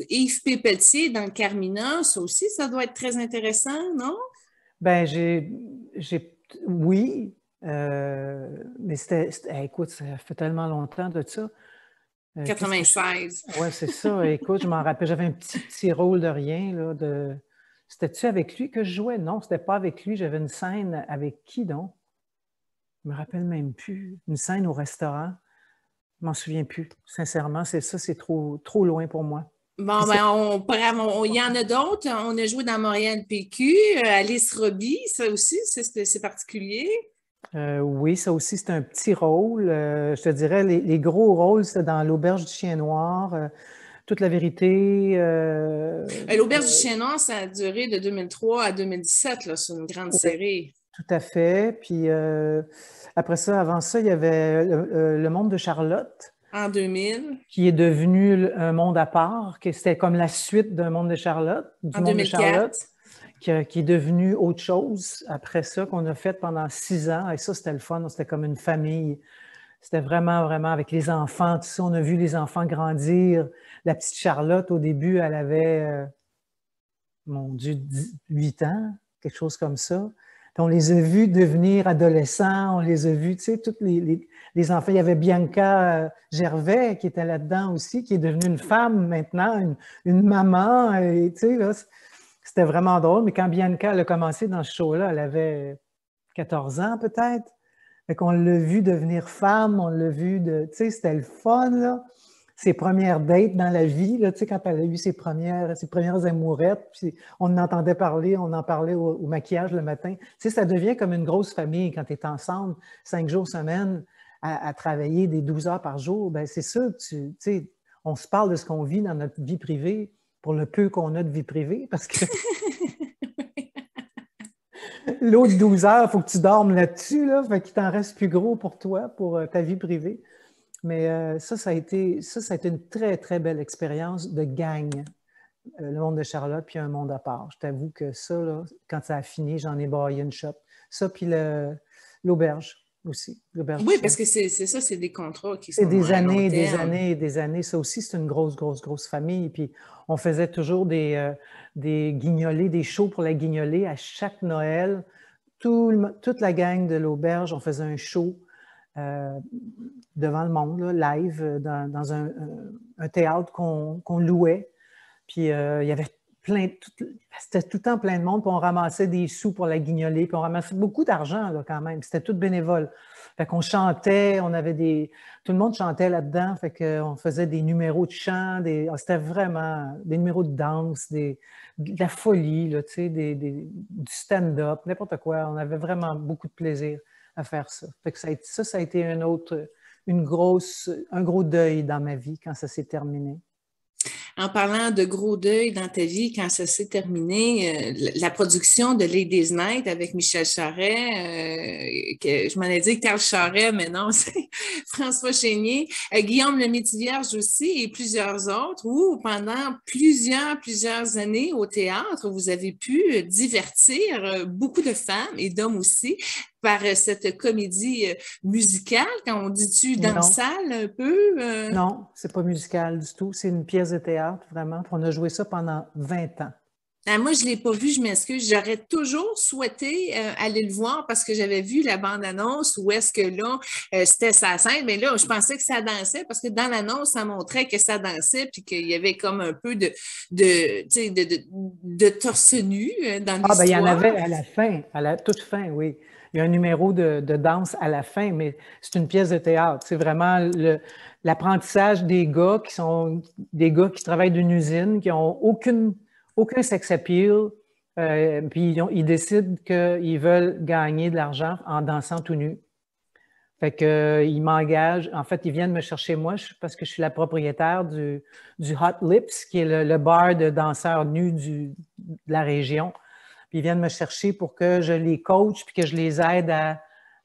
Yves P. Pelletier dans le Carmina? Ça aussi, ça doit être très intéressant, non? Ben, oui, mais écoute, ça fait tellement longtemps de ça. Qu'est-ce que 96. ouais, c'est ça. Écoute, je m'en rappelle, j'avais un petit rôle de rien, là, C'était-tu avec lui que je jouais? Non, c'était pas avec lui. J'avais une scène avec qui donc? Je me rappelle même plus. Une scène au restaurant. Je m'en souviens plus. Sincèrement, c'est ça, c'est trop loin pour moi. Puis Bon, ben, il y en a d'autres. On a joué dans Montréal PQ, Alice Robbie, ça aussi, c'est particulier. oui, ça aussi, c'est un petit rôle. Je te dirais, les gros rôles, c'était dans L'Auberge du Chien Noir, Toute la vérité. L'Auberge du Chien Noir, ça a duré de 2003 à 2017, là. C'est une grande Oui, série. tout à fait. Puis après ça, avant ça, il y avait Le Monde de Charlotte, En 2000, qui est devenu un monde à part, que c'était comme la suite d'un monde de Charlotte, du en monde de 2004. Charlotte, qui est devenu autre chose après ça, qu'on a fait pendant 6 ans. Et ça, c'était le fun. C'était comme une famille. C'était vraiment, vraiment avec les enfants, tout ça. On a vu les enfants grandir. La petite Charlotte, au début, elle avait, mon Dieu, 8 ans, quelque chose comme ça. Puis on les a vus devenir adolescents, on les a vus, tu sais, tous les enfants. Il y avait Bianca Gervais qui était là-dedans aussi, qui est devenue une femme maintenant, une maman. Et, tu sais, là, c'était vraiment drôle. Mais quand Bianca elle a commencé dans ce show-là, elle avait 14 ans peut-être. Fait qu'on l'a vu devenir femme, on l'a vu tu sais, c'était le fun, là. Ses premières dates dans la vie, là, tu sais, quand elle a eu ses premières amourettes, puis on en entendait parler, on en parlait au maquillage le matin. Tu sais, ça devient comme une grosse famille quand tu es ensemble 5 jours semaine à travailler des 12 heures par jour. Ben c'est sûr que tu sais, on se parle de ce qu'on vit dans notre vie privée pour le peu qu'on a de vie privée, parce que l'autre 12 heures, il faut que tu dormes là-dessus, là, fait qu'il t'en reste plus gros pour toi, pour ta vie privée. Mais ça a été une très, très belle expérience de gang, le monde de Charlotte, puis un monde à part. Je t'avoue que ça, là, quand ça a fini, j'en ai braillé une shot. Ça, puis l'auberge aussi, l'auberge du Oui, chien. parce que c'est ça, c'est des contrats qui C'est sont des à long années, des terme. années, des années. Ça aussi, c'est une grosse, grosse, grosse famille. Puis on faisait toujours des guignolés, des shows pour la guignolée à chaque Noël. Toute la gang de l'auberge, on faisait un show devant le monde, là, live, dans un théâtre qu'on louait. Puis il y avait c'était tout le temps plein de monde, puis on ramassait des sous pour la guignolée, puis on ramassait beaucoup d'argent là, quand même. C'était tout bénévole. Fait qu'on chantait, tout le monde chantait là-dedans, fait qu'on faisait des numéros de chant, c'était vraiment des numéros de danse, de la folie, là, tu sais, du stand-up, n'importe quoi. On avait vraiment beaucoup de plaisir à faire ça. Fait que ça a été un gros deuil dans ma vie quand ça s'est terminé. En parlant de gros deuil dans ta vie, quand ça s'est terminé, la production de Ladies Night avec Michel Charret, je m'en ai dit Carl Charret, mais non, c'est François Chénier, Guillaume Lemaitre-Vierge aussi et plusieurs autres, où pendant plusieurs années au théâtre, vous avez pu divertir beaucoup de femmes et d'hommes aussi par cette comédie musicale, quand on dit-tu dansale un peu? Non, c'est pas musical du tout. C'est une pièce de théâtre, vraiment. Puis on a joué ça pendant 20 ans. Ah, moi, je ne l'ai pas vu, je m'excuse. J'aurais toujours souhaité aller le voir parce que j'avais vu la bande-annonce où est-ce que là, c'était sa scène, mais là, je pensais que ça dansait parce que dans l'annonce, ça montrait que ça dansait puis qu'il y avait comme un peu de torse nu dans l'histoire. Ah, ben il y en avait à la fin, à la toute fin, oui. Il y a un numéro de danse à la fin, mais c'est une pièce de théâtre. C'est vraiment l'apprentissage des gars qui travaillent d'une usine, qui n'ont aucun sex appeal, puis ils décident qu'ils veulent gagner de l'argent en dansant tout nu. Fait qu'ils m'engagent. En fait, ils viennent me chercher moi parce que je suis la propriétaire du Hot Lips, qui est le bar de danseurs nus de la région. Puis ils viennent me chercher pour que je les coach puis que je les aide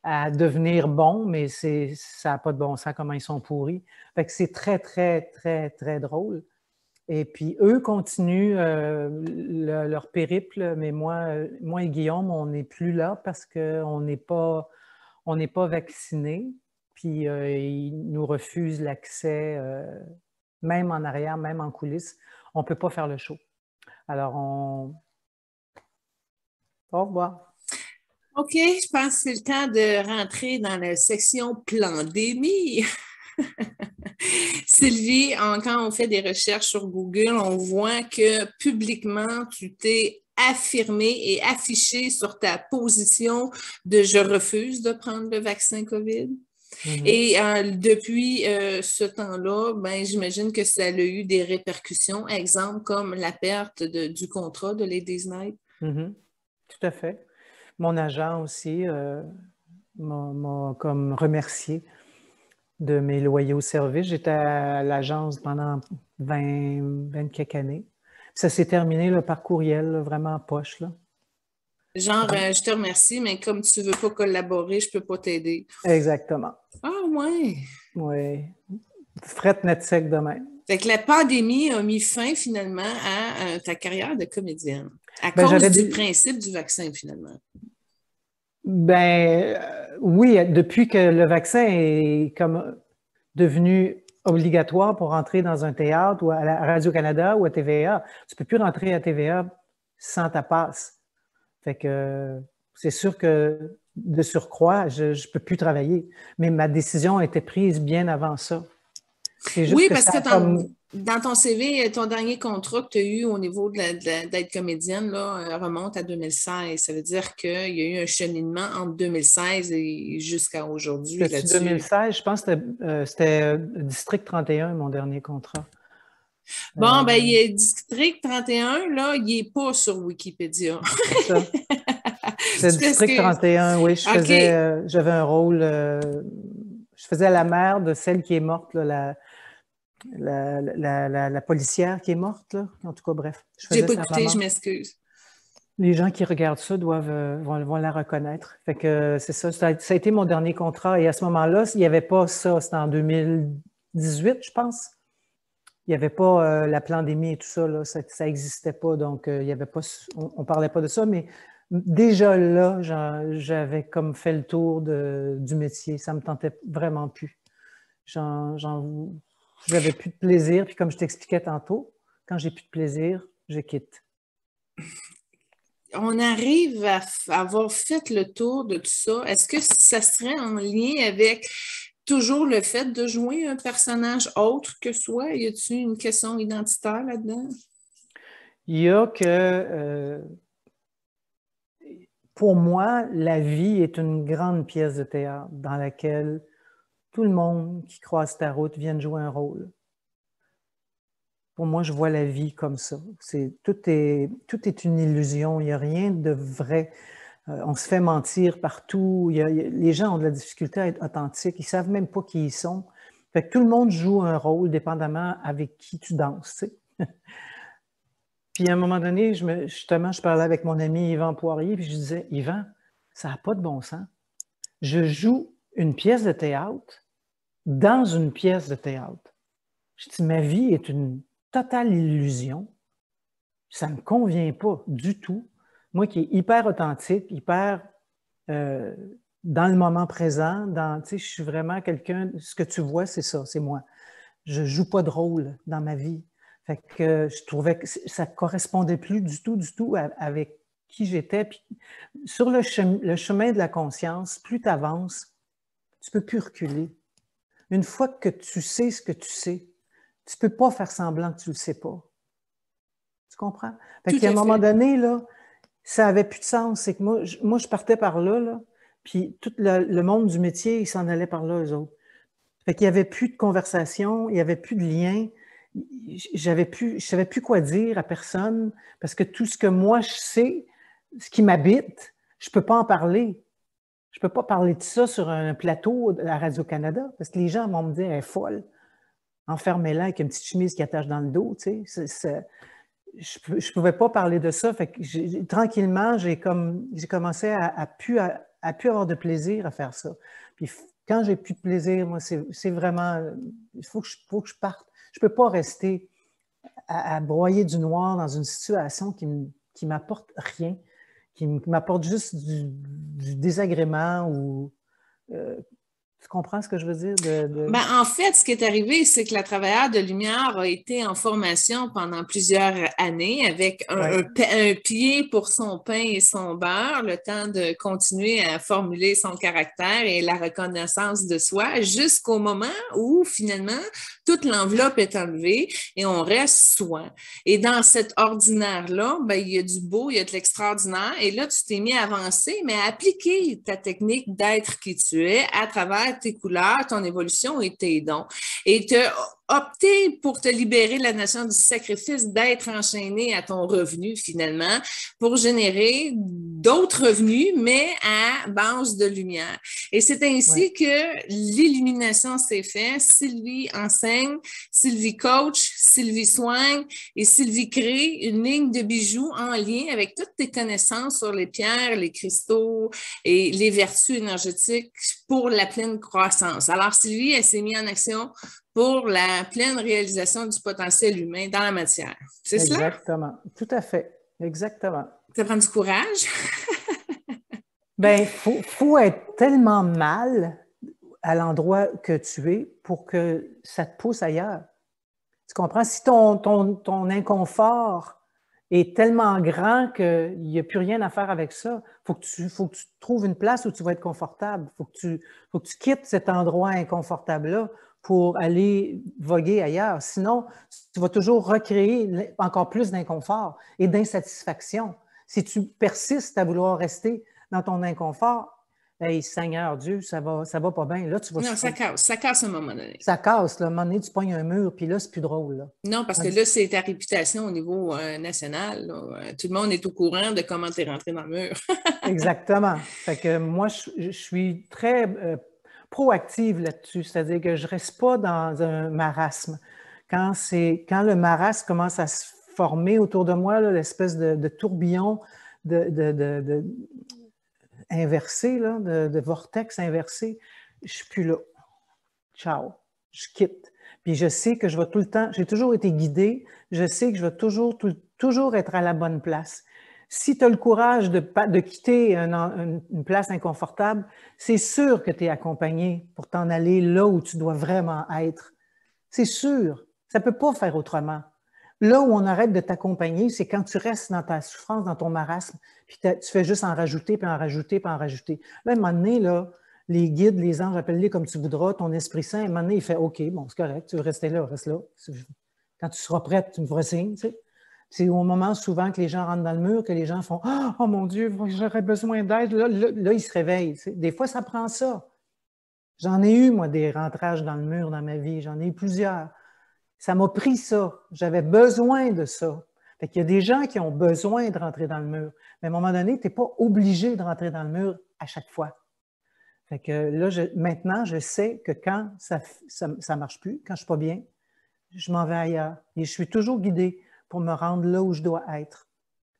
à devenir bons, mais ça n'a pas de bon sens comment ils sont pourris. Fait que c'est très, très, très, très drôle. Et puis, eux continuent leur périple, mais moi et Guillaume, on n'est plus là parce qu'on n'est pas vaccinés. Puis, ils nous refusent l'accès, même en arrière, même en coulisses. On ne peut pas faire le show. Alors, au revoir. OK, je pense que c'est le temps de rentrer dans la section pandémie. Sylvie, quand on fait des recherches sur Google, on voit que publiquement, tu t'es affirmé et affiché sur ta position de « je refuse de prendre le vaccin COVID ». Et depuis ce temps-là, ben, j'imagine que ça a eu des répercussions, exemple comme la perte du contrat de Ladies Night. Tout à fait. Mon agent aussi m'a comme remercié de mes loyaux services. J'étais à l'agence pendant 20 quelques années. Puis ça s'est terminé là, par courriel, là, vraiment en poche. Là. Genre, je te remercie, mais comme tu ne veux pas collaborer, je ne peux pas t'aider. Exactement. Ah, ouais. Oui. Frette net sec demain. Fait que la pandémie a mis fin finalement à ta carrière de comédienne, à cause du principe du vaccin finalement. Oui, depuis que le vaccin est comme devenu obligatoire pour rentrer dans un théâtre ou à Radio-Canada ou à TVA, tu ne peux plus rentrer à TVA sans ta passe. Fait que c'est sûr que de surcroît, je ne peux plus travailler. Mais ma décision a été prise bien avant ça. Oui, parce que dans ton CV, ton dernier contrat que tu as eu au niveau d'être comédienne là, remonte à 2016. Ça veut dire qu'il y a eu un cheminement entre 2016 et jusqu'à aujourd'hui. 2016, je pense que c'était District 31, mon dernier contrat. Bon, ben, il est District 31, là, il n'est pas sur Wikipédia. C'est ça. C'est District 31, oui. J'avais un rôle, je faisais la mère de celle qui est morte, là, la policière qui est morte, là. En tout cas, bref. J'ai pas écouté, je m'excuse. Les gens qui regardent ça vont la reconnaître. Fait que c'est ça. Ça a été mon dernier contrat. Et à ce moment-là, il n'y avait pas ça. C'était en 2018, je pense. Il n'y avait pas la pandémie et tout ça. Là. Ça n'existait pas. Donc, il y avait pas, on ne parlait pas de ça. Mais déjà là, j'avais comme fait le tour du métier. Ça ne me tentait vraiment plus. J'avais plus de plaisir. Puis comme je t'expliquais tantôt, quand j'ai plus de plaisir, je quitte. On arrive à avoir fait le tour de tout ça. Est-ce que ça serait en lien avec toujours le fait de jouer un personnage autre que soi? Y a-t-il une question identitaire là-dedans? Il y a pour moi, la vie est une grande pièce de théâtre dans laquelle tout le monde qui croise ta route vient jouer un rôle. Pour moi, je vois la vie comme ça. Tout est une illusion, il n'y a rien de vrai. On se fait mentir partout. Les gens ont de la difficulté à être authentiques. Ils ne savent même pas qui ils sont. Fait que tout le monde joue un rôle dépendamment avec qui tu danses. Tu sais. Puis à un moment donné, justement, je parlais avec mon ami Yvan Poirier, puis je disais, Yvan, ça n'a pas de bon sens. Je joue une pièce de théâtre dans une pièce de théâtre. Je dis, ma vie est une totale illusion. Ça ne me convient pas du tout. Moi qui est hyper authentique, hyper dans le moment présent, je suis vraiment quelqu'un, ce que tu vois, c'est ça, c'est moi. Je ne joue pas de rôle dans ma vie. Fait que je trouvais que ça ne correspondait plus du tout avec qui j'étais. Puis sur le chemin de la conscience, plus tu avances, tu ne peux plus reculer. Une fois que tu sais ce que tu sais, tu ne peux pas faire semblant que tu ne le sais pas. Tu comprends? Fait qu'à un moment donné, là, ça n'avait plus de sens. C'est que moi, je partais par là, puis tout le monde du métier, il s'en allait par là, eux autres. Fait qu'il n'y avait plus de conversation, il n'y avait plus de lien. Je ne savais plus quoi dire à personne parce que tout ce que moi je sais, ce qui m'habite, je ne peux pas en parler. Je ne peux pas parler de ça sur un plateau à Radio-Canada parce que les gens vont me dire, elle est folle. Enfermez-la avec une petite chemise qui attache dans le dos. Tu sais. Je ne pouvais pas parler de ça. Fait que tranquillement, j'ai commencé à plus avoir de plaisir à faire ça. Puis quand j'ai plus de plaisir, moi, c'est vraiment, il faut que je parte. Je ne peux pas rester à broyer du noir dans une situation qui m'apporte rien, qui m'apporte juste du désagrément ou... tu comprends ce que je veux dire? Ben, en fait, ce qui est arrivé, c'est que la travailleuse de lumière a été en formation pendant plusieurs années avec un pied pour son pain et son beurre, le temps de continuer à formuler son caractère et la reconnaissance de soi jusqu'au moment où, finalement, toute l'enveloppe est enlevée et on reste soi. Et dans cet ordinaire-là, ben, il y a du beau, il y a de l'extraordinaire et là, tu t'es mis à avancer, mais à appliquer ta technique d'être qui tu es à travers tes couleurs, ton évolution et tes dons. Et tu as opté pour te libérer de la notion du sacrifice d'être enchaîné à ton revenu finalement pour générer d'autres revenus, mais à base de lumière. Et c'est ainsi que l'illumination s'est faite. Sylvie enseigne, Sylvie coach, Sylvie soigne et Sylvie crée une ligne de bijoux en lien avec toutes tes connaissances sur les pierres, les cristaux et les vertus énergétiques pour la pleine croissance. Alors, Sylvie, elle s'est mise en action pour la pleine réalisation du potentiel humain dans la matière. C'est cela? Exactement. Tout à fait. Exactement. Ça prend du courage. Bien, faut être tellement mal à l'endroit que tu es pour que ça te pousse ailleurs. Tu comprends? Si ton inconfort est tellement grand qu'il n'y a plus rien à faire avec ça, faut que tu trouves une place où tu vas être confortable. Faut que tu quittes cet endroit inconfortable-là pour aller voguer ailleurs. Sinon, tu vas toujours recréer encore plus d'inconfort et d'insatisfaction. Si tu persistes à vouloir rester dans ton inconfort, hey, Seigneur Dieu, ça va pas bien. Là, tu vas non, ça casse à un moment donné. Ça casse, là. À un moment donné, tu pognes un mur, puis là, c'est plus drôle. Là. Non, parce que là, c'est ta réputation au niveau national. Là. Tout le monde est au courant de comment tu es rentré dans le mur. Exactement. Fait que moi, je suis très proactive là-dessus. C'est-à-dire que je ne reste pas dans un marasme. Quand le marasme commence à se former autour de moi, l'espèce de tourbillon inversé, là, de vortex inversé, je ne suis plus là. Ciao. Je quitte. Puis je sais que je vais tout le temps, j'ai toujours été guidée, je sais que je vais toujours être à la bonne place. Si tu as le courage de quitter une place inconfortable, c'est sûr que tu es accompagné pour t'en aller là où tu dois vraiment être. C'est sûr. Ça ne peut pas faire autrement. Là où on arrête de t'accompagner, c'est quand tu restes dans ta souffrance, dans ton marasme, puis tu fais juste en rajouter, puis en rajouter, puis en rajouter. Là, à un moment donné, là, les guides, les anges, appelle-les comme tu voudras, ton Esprit Saint, à un moment donné, il fait « OK, bon, c'est correct, tu veux rester là, reste là. Quand tu seras prête, tu me feras signe. » tu sais. C'est au moment souvent que les gens rentrent dans le mur que les gens font « Oh mon Dieu, j'aurais besoin d'aide. » Là, ils se réveillent. Des fois, ça prend ça. J'en ai eu, moi, des rentrages dans le mur dans ma vie. J'en ai eu plusieurs. Ça m'a pris ça. J'avais besoin de ça. Fait qu'il y a des gens qui ont besoin de rentrer dans le mur. Mais à un moment donné, tu n'es pas obligé de rentrer dans le mur à chaque fois. Fait que là, maintenant, je sais que quand ça marche plus, quand je ne suis pas bien, je m'en vais ailleurs. Et je suis toujours guidée pour me rendre là où je dois être.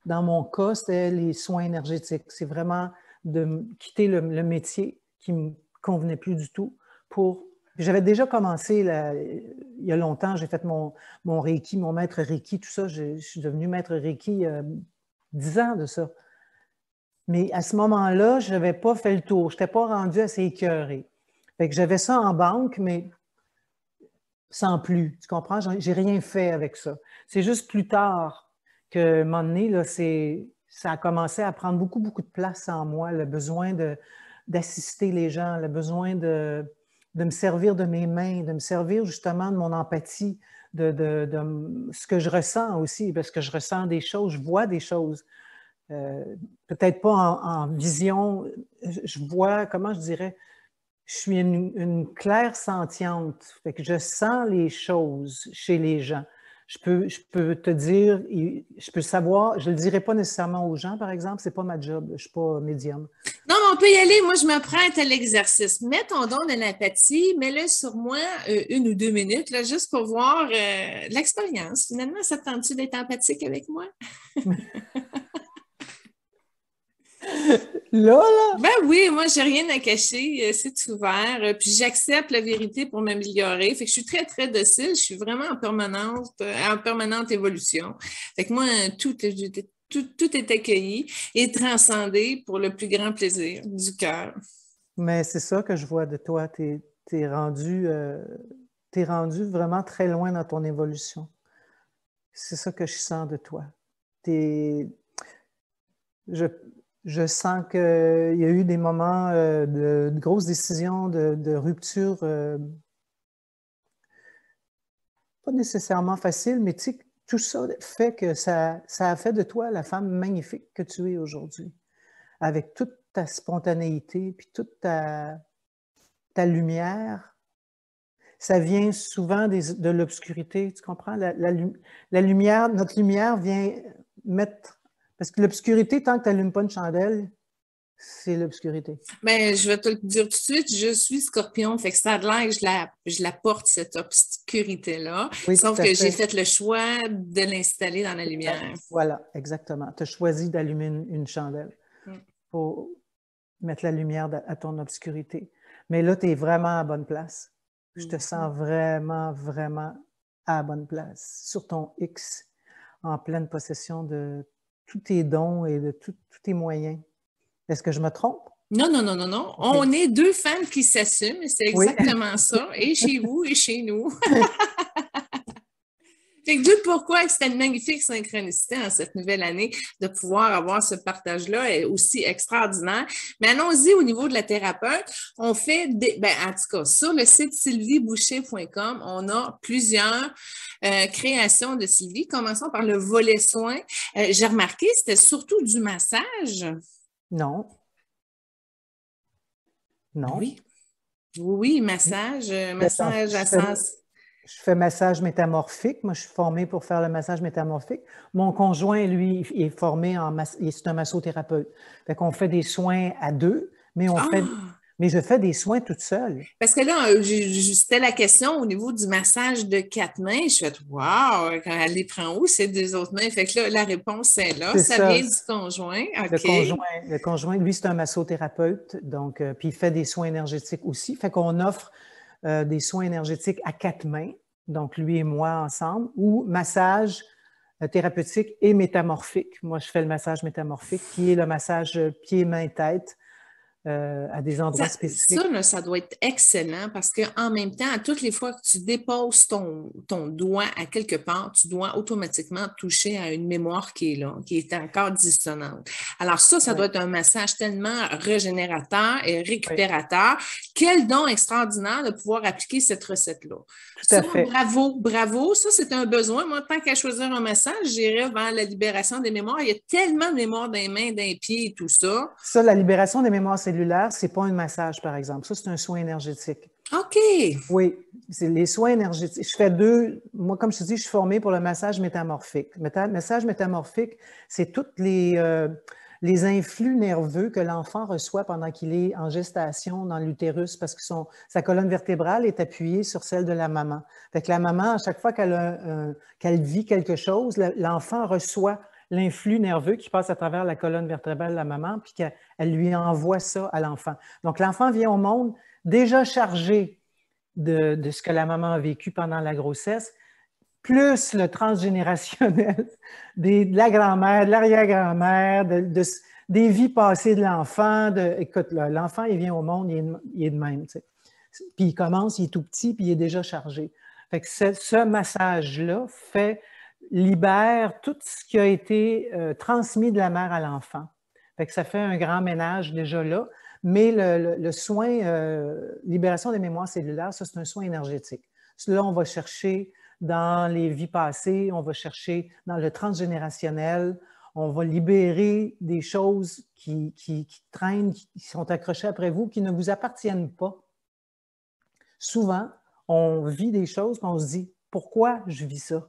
Dans mon cas, c'était les soins énergétiques. C'est vraiment de quitter le métier qui ne me convenait plus du tout pour... J'avais déjà commencé, il y a longtemps, j'ai fait mon Reiki, mon maître Reiki, tout ça. Je suis devenue maître Reiki 10 ans de ça. Mais à ce moment-là, je n'avais pas fait le tour. Je n'étais pas rendue assez écœurée. Fait que j'avais ça en banque, mais sans plus. Tu comprends? J'ai rien fait avec ça. C'est juste plus tard que, à un moment donné, là, ça a commencé à prendre beaucoup, beaucoup de place en moi, le besoin d'assister les gens, le besoin de me servir de mes mains, de me servir justement de mon empathie, de ce que je ressens aussi, parce que je ressens des choses, je vois des choses. Peut-être pas en vision, je vois, comment je dirais, je suis une claire sentiente, fait que je sens les choses chez les gens. Je peux te dire, je peux savoir, je ne le dirai pas nécessairement aux gens, par exemple, c'est pas ma job, je ne suis pas médium. Non, mais on peut y aller. Moi, je me prête à l'exercice. Mets ton don de l'empathie, mets-le sur moi 1 ou 2 minutes, là, juste pour voir l'expérience. Finalement, ça te tente-tu d'être empathique avec moi? Là? Ben oui, moi, j'ai rien à cacher, c'est ouvert. Puis j'accepte la vérité pour m'améliorer. Fait que je suis très, très docile. Je suis vraiment en permanente évolution. Fait que moi, tout est accueilli et transcendé pour le plus grand plaisir du cœur. Mais c'est ça que je vois de toi. Tu es rendu vraiment très loin dans ton évolution. C'est ça que je sens de toi. Je sens qu'il y a eu des moments de grosses décisions, de rupture, pas nécessairement faciles, mais tu sais, tout ça fait que ça a fait de toi la femme magnifique que tu es aujourd'hui, avec toute ta spontanéité, puis toute ta lumière. Ça vient souvent de l'obscurité, tu comprends? La lumière, notre lumière vient mettre... Parce que l'obscurité, tant que tu n'allumes pas une chandelle, c'est l'obscurité. Ben, je vais te le dire tout de suite, je suis scorpion, fait que ça a l'air que je la porte, cette obscurité-là. Oui, Sauf tout à que j'ai fait. fait le choix de l'installer dans la lumière. Voilà, exactement. Tu as choisi d'allumer une chandelle pour mettre la lumière à ton obscurité. Mais là, tu es vraiment à la bonne place. Je te sens vraiment, vraiment à la bonne place, sur ton X, en pleine possession de tous tes dons et de tous tes moyens. Est-ce que je me trompe? Non, non, non, non, non. Okay. On est 2 femmes qui s'assument, c'est exactement oui. ça, et chez vous et chez nous. Fait que d'où pourquoi c'était une magnifique synchronicité en cette nouvelle année de pouvoir avoir ce partage-là est aussi extraordinaire. Mais allons-y au niveau de la thérapeute. On fait en tout cas, sur le site sylvieboucher.com, on a plusieurs créations de Sylvie. Commençons par le volet soins. J'ai remarqué, c'était surtout du massage. Non. Non. Oui. Oui, massage à sens. Je fais massage métamorphique. Moi, je suis formée pour faire le massage métamorphique. Mon conjoint, lui, est formé c'est un massothérapeute. Fait qu'on fait des soins à 2, mais je fais des soins toute seule. Parce que là, c'était la question au niveau du massage de 4 mains. Je fais wow, elle les prend où ces 2 autres mains? Fait que là, la réponse est là. Ça vient du conjoint. Okay. Le conjoint, lui, c'est un massothérapeute. Donc, puis il fait des soins énergétiques aussi. Fait qu'on offre des soins énergétiques à 4 mains, donc lui et moi ensemble, ou massage thérapeutique et métamorphique. Moi, je fais le massage métamorphique, qui est le massage pied, main, tête. à des endroits spécifiques. Ça, là, ça doit être excellent parce qu'en même temps, à toutes les fois que tu déposes ton doigt à quelque part, tu dois automatiquement toucher à une mémoire qui est là, qui est encore dissonante. Alors ça doit être un massage tellement régénérateur et récupérateur. Quel don extraordinaire de pouvoir appliquer cette recette-là. Tout à fait. Bravo, bravo. Ça, c'est un besoin. Moi, tant qu'à choisir un massage, j'irais vers la libération des mémoires. Il y a tellement de mémoires dans les mains, dans les pieds et tout ça. Ça, la libération des mémoires cellulaires, c'est pas un massage, par exemple. Ça, c'est un soin énergétique. OK. Oui, c'est les soins énergétiques. Je fais moi, comme je te dis, je suis formée pour le massage métamorphique. Le massage métamorphique, c'est tous les influx nerveux que l'enfant reçoit pendant qu'il est en gestation dans l'utérus parce que sa colonne vertébrale est appuyée sur celle de la maman. Fait que la maman, à chaque fois qu'elle vit quelque chose, l'enfant reçoit l'influx nerveux qui passe à travers la colonne vertébrale de la maman, puis qu'elle lui envoie ça à l'enfant. Donc, l'enfant vient au monde déjà chargé de ce que la maman a vécu pendant la grossesse, plus le transgénérationnel de la grand-mère, de l'arrière-grand-mère, des vies passées de l'enfant. Écoute, l'enfant, il vient au monde, il est de même. Tu sais. Puis il commence, il est tout petit, puis il est déjà chargé. Fait que ce massage-là libère tout ce qui a été transmis de la mère à l'enfant. Fait que ça fait un grand ménage déjà là. Mais le soin libération des mémoires cellulaires, ça, c'est un soin énergétique. Là, on va chercher dans les vies passées, on va chercher dans le transgénérationnel, on va libérer des choses qui traînent, qui sont accrochées après vous, qui ne vous appartiennent pas. Souvent, on vit des choses, on se dit « Pourquoi je vis ça? »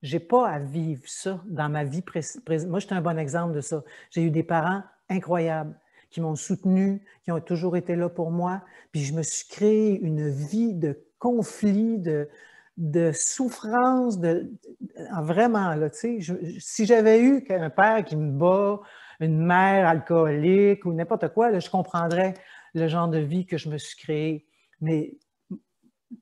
Je n'ai pas à vivre ça dans ma vie présente. Moi, je suis un bon exemple de ça. J'ai eu des parents incroyables qui m'ont soutenu, qui ont toujours été là pour moi. Puis je me suis créé une vie de conflit, de souffrance, vraiment, là, tu sais, si j'avais eu un père qui me bat, une mère alcoolique ou n'importe quoi, là, je comprendrais le genre de vie que je me suis créé. Mais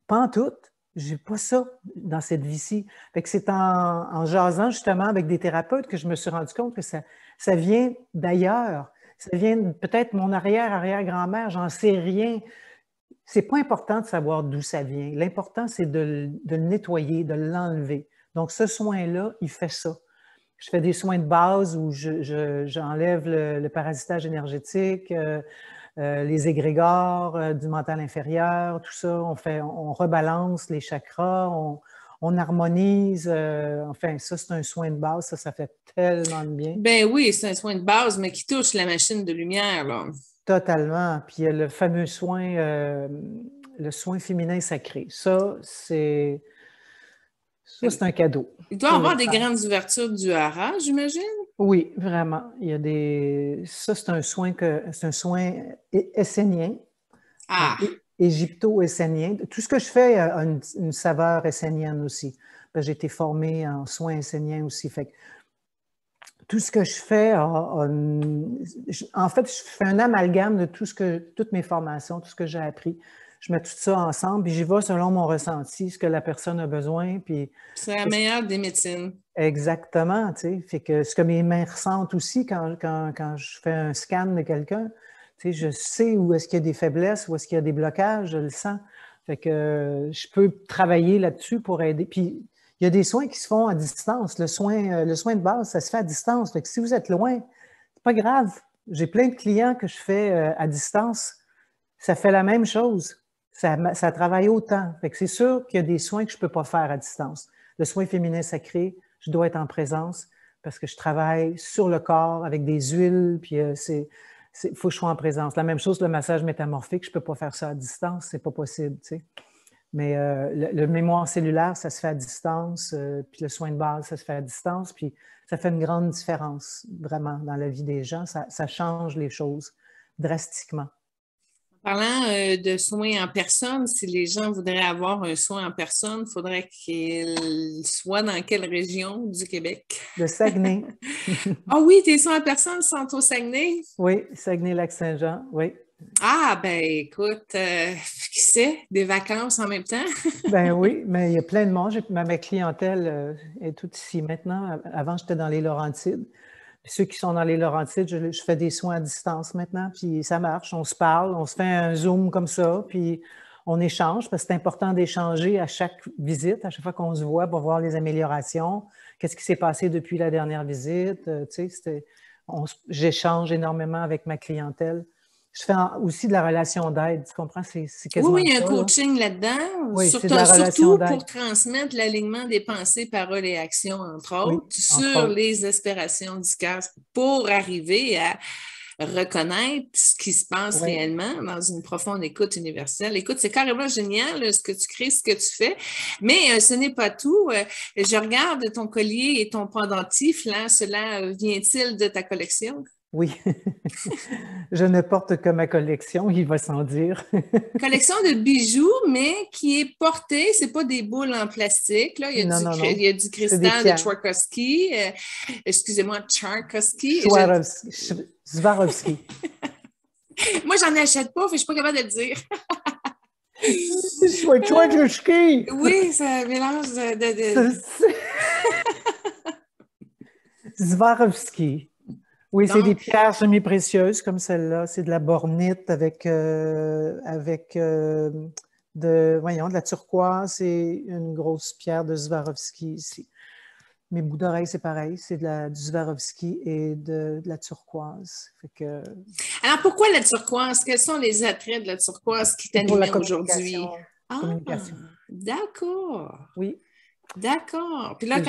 pas en tout. J'ai pas ça dans cette vie-ci. Fait que c'est en jasant justement avec des thérapeutes que je me suis rendu compte que ça vient d'ailleurs. Ça vient peut-être mon arrière-arrière-grand-mère, j'en sais rien. C'est pas important de savoir d'où ça vient. L'important, c'est de le nettoyer, de l'enlever. Donc, ce soin-là, il fait ça. Je fais des soins de base où j'enlève le parasitage énergétique, les égrégores du mental inférieur, tout ça. On rebalance les chakras, on harmonise. Enfin, ça, c'est un soin de base. Ça fait tellement de bien. Ben oui, c'est un soin de base, mais qui touche la machine de lumière, là. Totalement. Puis il y a le fameux soin, le soin féminin sacré. Ça, c'est un cadeau. Il doit y avoir des grandes ouvertures du hara, j'imagine? Oui, vraiment. Il y a ça, c'est un soin essénien. Ah! Égypto-essénien. Tout ce que je fais a une saveur essénienne aussi. J'ai été formée en soins esséniens aussi. Fait que tout ce que je fais, en fait, je fais un amalgame de toutes mes formations, tout ce que j'ai appris. Je mets tout ça ensemble, puis j'y vais selon mon ressenti, ce que la personne a besoin. C'est la meilleure des médecines. Exactement, tu sais. Fait que ce que mes mains ressentent aussi quand je fais un scan de quelqu'un, tu sais, je sais où est-ce qu'il y a des faiblesses, où est-ce qu'il y a des blocages, je le sens. Fait que je peux travailler là-dessus pour aider. Puis il y a des soins qui se font à distance. Le soin de base, ça se fait à distance. Fait que si vous êtes loin, c'est pas grave. J'ai plein de clients que je fais à distance. Ça fait la même chose. Ça travaille autant. Fait que c'est sûr qu'il y a des soins que je ne peux pas faire à distance. Le soin féminin sacré, je dois être en présence parce que je travaille sur le corps avec des huiles, puis il faut que je sois en présence. La même chose, le massage métamorphique, je ne peux pas faire ça à distance, c'est pas possible, tu sais. Mais le mémoire cellulaire, ça se fait à distance, puis le soin de base, ça se fait à distance, puis ça fait une grande différence, vraiment, dans la vie des gens. Ça change les choses drastiquement. Parlant de soins en personne, si les gens voudraient avoir un soin en personne, il faudrait qu'ils soient dans quelle région du Québec? Le Saguenay. Ah oui, tes soins en personne sont au Saguenay? Oui, Saguenay-Lac-Saint-Jean, oui. Ah, ben écoute, qui sait, des vacances en même temps? Ben oui, mais il y a plein de monde. Ma clientèle est toute ici maintenant. Avant, j'étais dans les Laurentides. Puis ceux qui sont dans les Laurentides, je fais des soins à distance maintenant, puis ça marche. On se parle, on se fait un Zoom comme ça, puis on échange, parce que c'est important d'échanger à chaque visite, à chaque fois qu'on se voit pour voir les améliorations. Qu'est-ce qui s'est passé depuis la dernière visite? Tu sais, j'échange énormément avec ma clientèle. Je fais aussi de la relation d'aide, tu comprends? C'est Oui, oui, quasiment il y a un ça, là. coaching là-dedans, Oui, c'est de la relation surtout d'aide. pour transmettre l'alignement des pensées, paroles et actions, entre Oui, autres, entre sur autres. les aspirations du cœur pour arriver à reconnaître ce qui se passe Oui. réellement dans une profonde écoute universelle. Écoute, c'est carrément génial là, ce que tu crées, ce que tu fais, mais ce n'est pas tout. Je regarde ton collier et ton pendentif, là, cela vient-il de ta collection? Oui, je ne porte que ma collection, il va sans dire. Collection de bijoux, mais qui est portée, c'est pas des boules en plastique. Là. Non, non, Il non. y a du C'est des cristal de pierres. Tchaikovsky. Excusez-moi, Tchaikovsky. Swarovski. Moi, j'en achète pas, fait que je suis pas capable de le dire. Tchaikovsky! Oui, ça mélange de... Swarovski. Oui, c'est des Donc, pierres semi-précieuses comme celle-là. C'est de la bornite avec, de la turquoise et une grosse pierre de Swarovski ici. Mes bouts d'oreilles, c'est pareil. C'est du Swarovski et de la turquoise. Fait que, alors, pourquoi la turquoise? Quels sont les attraits de la turquoise qui c'est pour la t'animaient aujourd'hui? communication. Ah, Communication. d'accord. Oui. D'accord. Puis là,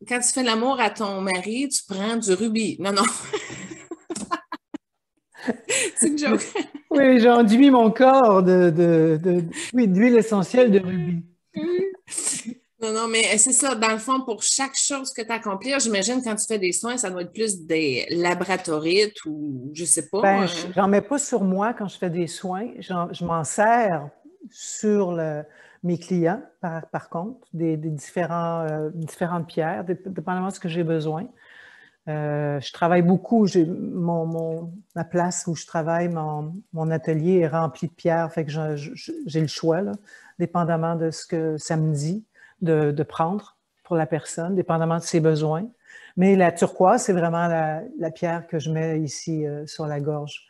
quand tu fais l'amour à ton mari, tu prends du rubis. Non, non. C'est une joke. Oui, j'ai enduit mon corps d'huile essentielle de rubis. Non, non, mais c'est ça. Dans le fond, pour chaque chose que tu accomplis, j'imagine quand tu fais des soins, ça doit être plus des laboratorites ou je sais Ben, pas. j'en mets pas sur moi quand je fais des soins. Je m'en sers sur mes clients, par contre, des différentes pierres, dépendamment de ce que j'ai besoin. Je travaille beaucoup. La place où je travaille, mon atelier est rempli de pierres, fait que j'ai le choix, là, dépendamment de ce que ça me dit de prendre pour la personne, dépendamment de ses besoins. Mais la turquoise, c'est vraiment la pierre que je mets ici sur la gorge.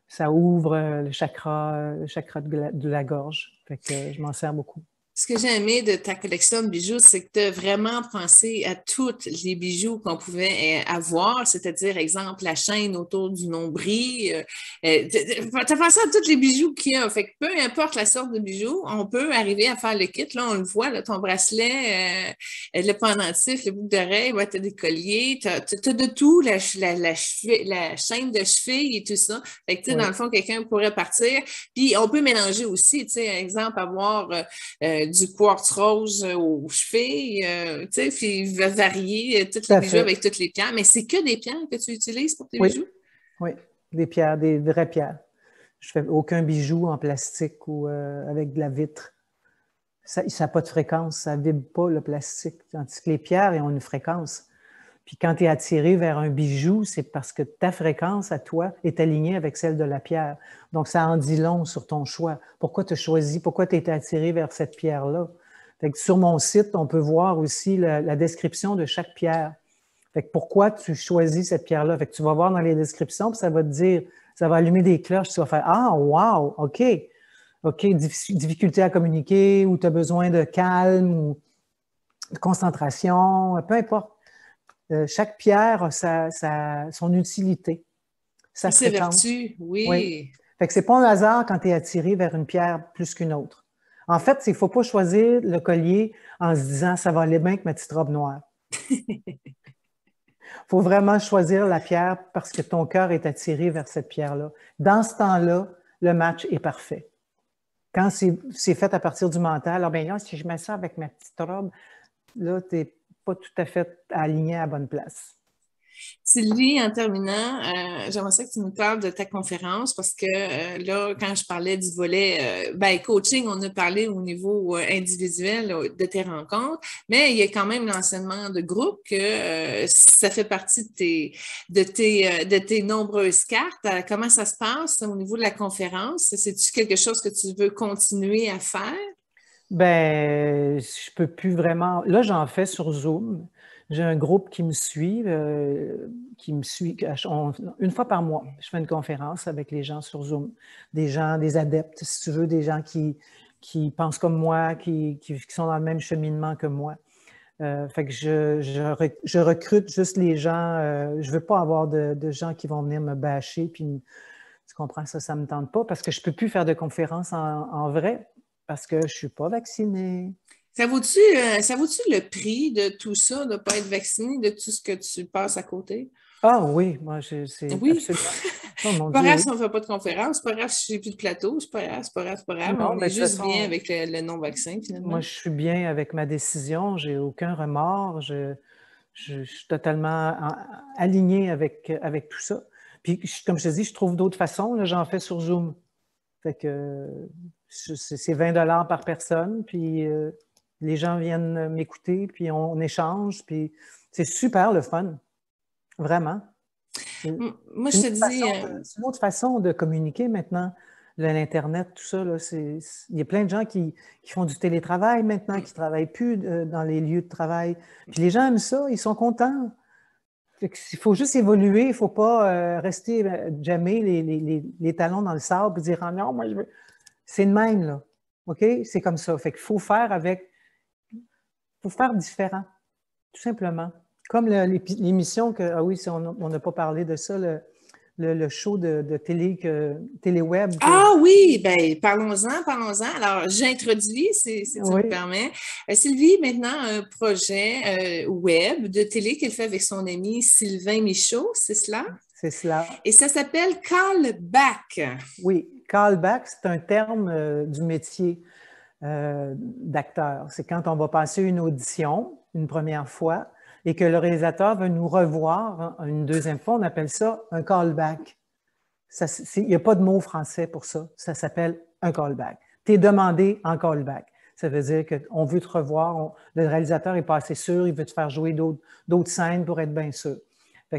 Ça ouvre le chakra de la gorge. Fait que je m'en sers beaucoup. Ce que j'ai aimé de ta collection de bijoux, c'est que tu as vraiment pensé à tous les bijoux qu'on pouvait avoir, c'est-à-dire, exemple, la chaîne autour du nombril. Tu as pensé à tous les bijoux qu'il y a. Fait que peu importe la sorte de bijoux, on peut arriver à faire le kit. Là, on le voit, là, ton bracelet, le pendentif, le boucle d'oreille, ouais, tu as des colliers, tu as, de tout, la chaîne de cheville et tout ça. Fait que, tu sais, Oui. dans le fond, quelqu'un pourrait partir. Puis, on peut mélanger aussi, tu sais, exemple, avoir du quartz rose aux chevilles, tu sais, puis varier tous Tout les à bijoux fait. avec toutes les pierres. Mais c'est que des pierres que tu utilises pour tes Oui, bijoux? oui. Des pierres, des vraies pierres. Je fais aucun bijou en plastique ou avec de la vitre. Ça n'a pas de fréquence, ça ne vibre pas le plastique. Tandis que les pierres, ils ont une fréquence. Puis quand tu es attiré vers un bijou, c'est parce que ta fréquence à toi est alignée avec celle de la pierre. Donc, ça en dit long sur ton choix. Pourquoi tu as choisi, pourquoi tu été attiré vers cette pierre-là? Fait que sur mon site, on peut voir aussi la description de chaque pierre. Fait que pourquoi tu choisis cette pierre-là? Fait que tu vas voir dans les descriptions, puis ça va te dire, ça va allumer des cloches, tu vas faire « Ah, wow, OK, OK, difficulté à communiquer, ou tu as besoin de calme, ou de concentration, peu importe. Chaque pierre a son utilité, sa C'est fréquence. vertu, Oui. oui. Fait que c'est pas un hasard quand tu es attiré vers une pierre plus qu'une autre. En fait, il ne faut pas choisir le collier en se disant « ça va aller bien avec ma petite robe noire ». Il faut vraiment choisir la pierre parce que ton cœur est attiré vers cette pierre-là. Dans ce temps-là, le match est parfait. Quand c'est fait à partir du mental, alors bien là, si je mets ça avec ma petite robe, là, tu n'es pas tout à fait aligné à la bonne place. Sylvie, en terminant, j'aimerais ça que tu nous parles de ta conférence parce que là, quand je parlais du volet coaching, on a parlé au niveau individuel de tes rencontres, mais il y a quand même l'enseignement de groupe que ça fait partie de tes nombreuses cartes. Comment ça se passe au niveau de la conférence? C'est-tu quelque chose que tu veux continuer à faire? Ben, je peux plus vraiment. Là, j'en fais sur Zoom, J'ai un groupe qui me suit une fois par mois. Je fais une conférence avec les gens sur Zoom. Des gens, des adeptes, si tu veux, des gens qui pensent comme moi, qui sont dans le même cheminement que moi. Fait que je recrute juste les gens. Je ne veux pas avoir de gens qui vont venir me bâcher. Puis, tu comprends, ça ne me tente pas parce que je ne peux plus faire de conférences en vrai parce que je ne suis pas vaccinée. Ça vaut-tu le prix de tout ça, de ne pas être vacciné, de tout ce que tu passes à côté? Ah oui, moi, c'est Oui. absolument. Oh mon C'est pas Dieu, grave oui. si on ne fait pas de conférence, c'est pas grave si j'ai plus de plateau, c'est pas grave, c'est pas grave, c'est pas grave. Non, On mais est de toute juste bien façon, avec le non-vaccin, moi, finalement. je suis bien avec ma décision. J'ai aucun remords. Je suis totalement aligné avec tout ça. Puis, comme je te dis, je trouve d'autres façons. Là, j'en fais sur Zoom. Fait que c'est 20 $ par personne. Puis, les gens viennent m'écouter, puis on échange. Puis, c'est super le fun. Vraiment. Moi, je te dis, C'est une autre façon de communiquer maintenant. L'Internet, tout ça, là, il y a plein de gens qui font du télétravail maintenant, qui ne travaillent plus dans les lieux de travail. Puis les gens aiment ça, ils sont contents. Il faut juste évoluer, il ne faut pas rester jammer les talons dans le sable et dire ah non, moi je veux. C'est le même, là. OK? C'est comme ça. Fait qu'il faut faire différent, tout simplement. Comme l'émission que, ah oui, on n'a pas parlé de ça, le show de téléweb. ah oui, ben parlons-en, parlons-en. Alors, j'introduis, si tu me Oui, permets. Sylvie, maintenant, un projet web de télé qu'elle fait avec son ami Sylvain Michaud, c'est cela? c'est cela. Et ça s'appelle Callback. Oui, callback, c'est un terme du métier d'acteur. C'est quand on va passer une audition une première fois et que le réalisateur veut nous revoir une deuxième fois, on appelle ça un callback. Il n'y a pas de mot français pour ça. Ça s'appelle un callback. Tu es demandé en callback. Ça veut dire qu'on veut te revoir. Le réalisateur n'est pas assez sûr, il veut te faire jouer d'autres scènes pour être bien sûr.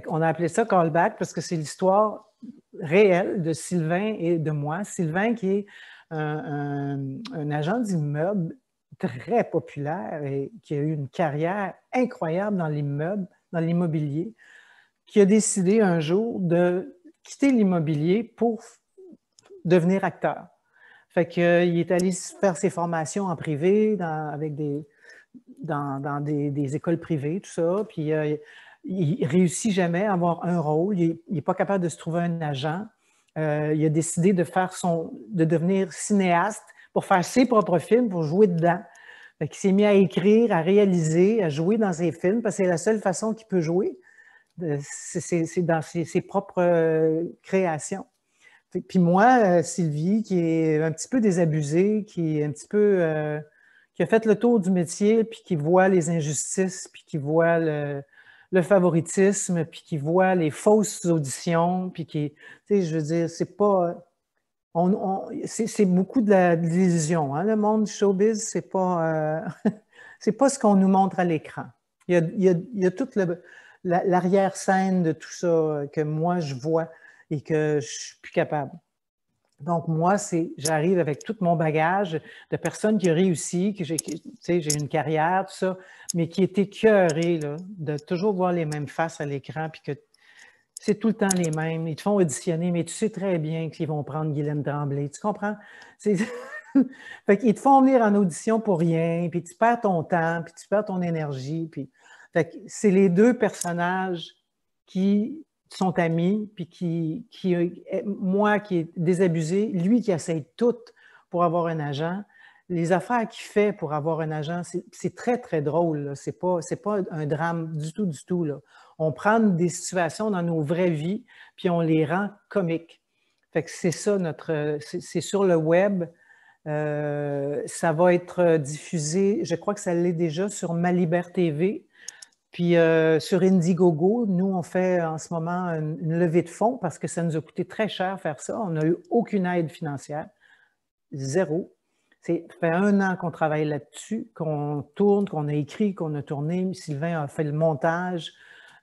On a appelé ça callback parce que c'est l'histoire réelle de Sylvain et de moi. Sylvain qui est un agent d'immeuble très populaire et qui a eu une carrière incroyable dans l'immeuble, dans l'immobilier, qui a décidé un jour de quitter l'immobilier pour devenir acteur. Fait qu'il est allé faire ses formations en privé dans des écoles privées, tout ça. Puis il réussit jamais à avoir un rôle. Il n'est pas capable de se trouver un agent. Il a décidé de devenir cinéaste pour faire ses propres films, pour jouer dedans. Fait qu'il s'est mis à écrire, à réaliser, à jouer dans ses films, parce que c'est la seule façon qu'il peut jouer. C'est dans ses propres créations. Puis moi, Sylvie, qui est un petit peu désabusée, qui est un petit peu qui a fait le tour du métier, puis qui voit les injustices, puis qui voit le favoritisme, puis qui voit les fausses auditions, puis qui, tu sais, je veux dire, c'est pas, c'est beaucoup de l'illusion, hein? Le monde du showbiz, c'est pas, c'est pas ce qu'on nous montre à l'écran. Il y a toute l'arrière-scène de tout ça que moi je vois et que je suis plus capable. Donc, moi, j'arrive avec tout mon bagage de personnes qui ont réussi, j'ai une carrière, tout ça, mais qui est écœurée de toujours voir les mêmes faces à l'écran, puis que c'est tout le temps les mêmes. Ils te font auditionner, mais tu sais très bien qu'ils vont prendre Guylaine Tremblay. Tu comprends? Fait qu'ils te font venir en audition pour rien, puis tu perds ton temps, puis tu perds ton énergie. Puis... c'est les deux personnages qui sont amis, puis moi qui est désabusé, lui qui essaye tout pour avoir un agent. Les affaires qu'il fait pour avoir un agent, c'est très, très drôle. C'est pas un drame du tout, du tout. Là. On prend des situations dans nos vraies vies, puis on les rend comiques. Fait que c'est ça, c'est sur le web. Ça va être diffusé, je crois que ça l'est déjà sur Malibert TV. Puis sur Indiegogo, nous, on fait en ce moment une levée de fonds parce que ça nous a coûté très cher faire ça. On n'a eu aucune aide financière. Zéro. Ça fait 1 an qu'on travaille là-dessus, qu'on tourne, qu'on a écrit, qu'on a tourné. Sylvain a fait le montage.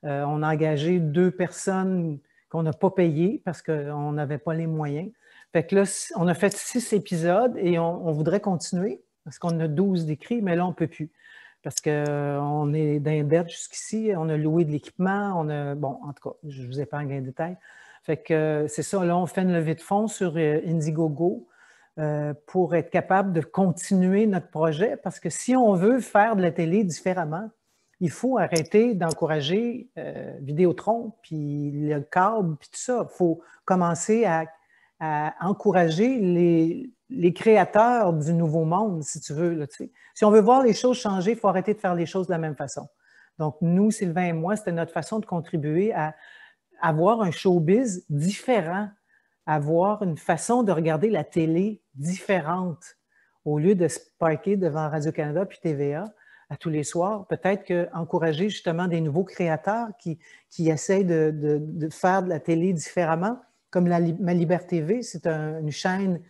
On a engagé 2 personnes qu'on n'a pas payées parce qu'on n'avait pas les moyens. Fait que là, on a fait 6 épisodes et on voudrait continuer parce qu'on a 12 d'écrits, mais là, on ne peut plus. parce qu'on est dans les dettes jusqu'ici, on a loué de l'équipement, bon, en tout cas, je vous épargne les détails. Fait que c'est ça, là, on fait une levée de fonds sur Indiegogo pour être capable de continuer notre projet, parce que si on veut faire de la télé différemment, il faut arrêter d'encourager Vidéotron, puis le câble, puis tout ça. Il faut commencer à encourager les créateurs du nouveau monde, si tu veux. Là, tu sais. Si on veut voir les choses changer, il faut arrêter de faire les choses de la même façon. Donc, nous, Sylvain et moi, c'était notre façon de contribuer à avoir un showbiz différent, avoir une façon de regarder la télé différente. Au lieu de se parquer devant Radio-Canada puis TVA à tous les soirs, peut-être qu'encourager justement des nouveaux créateurs qui essayent de faire de la télé différemment, comme Malibert TV, c'est une chaîne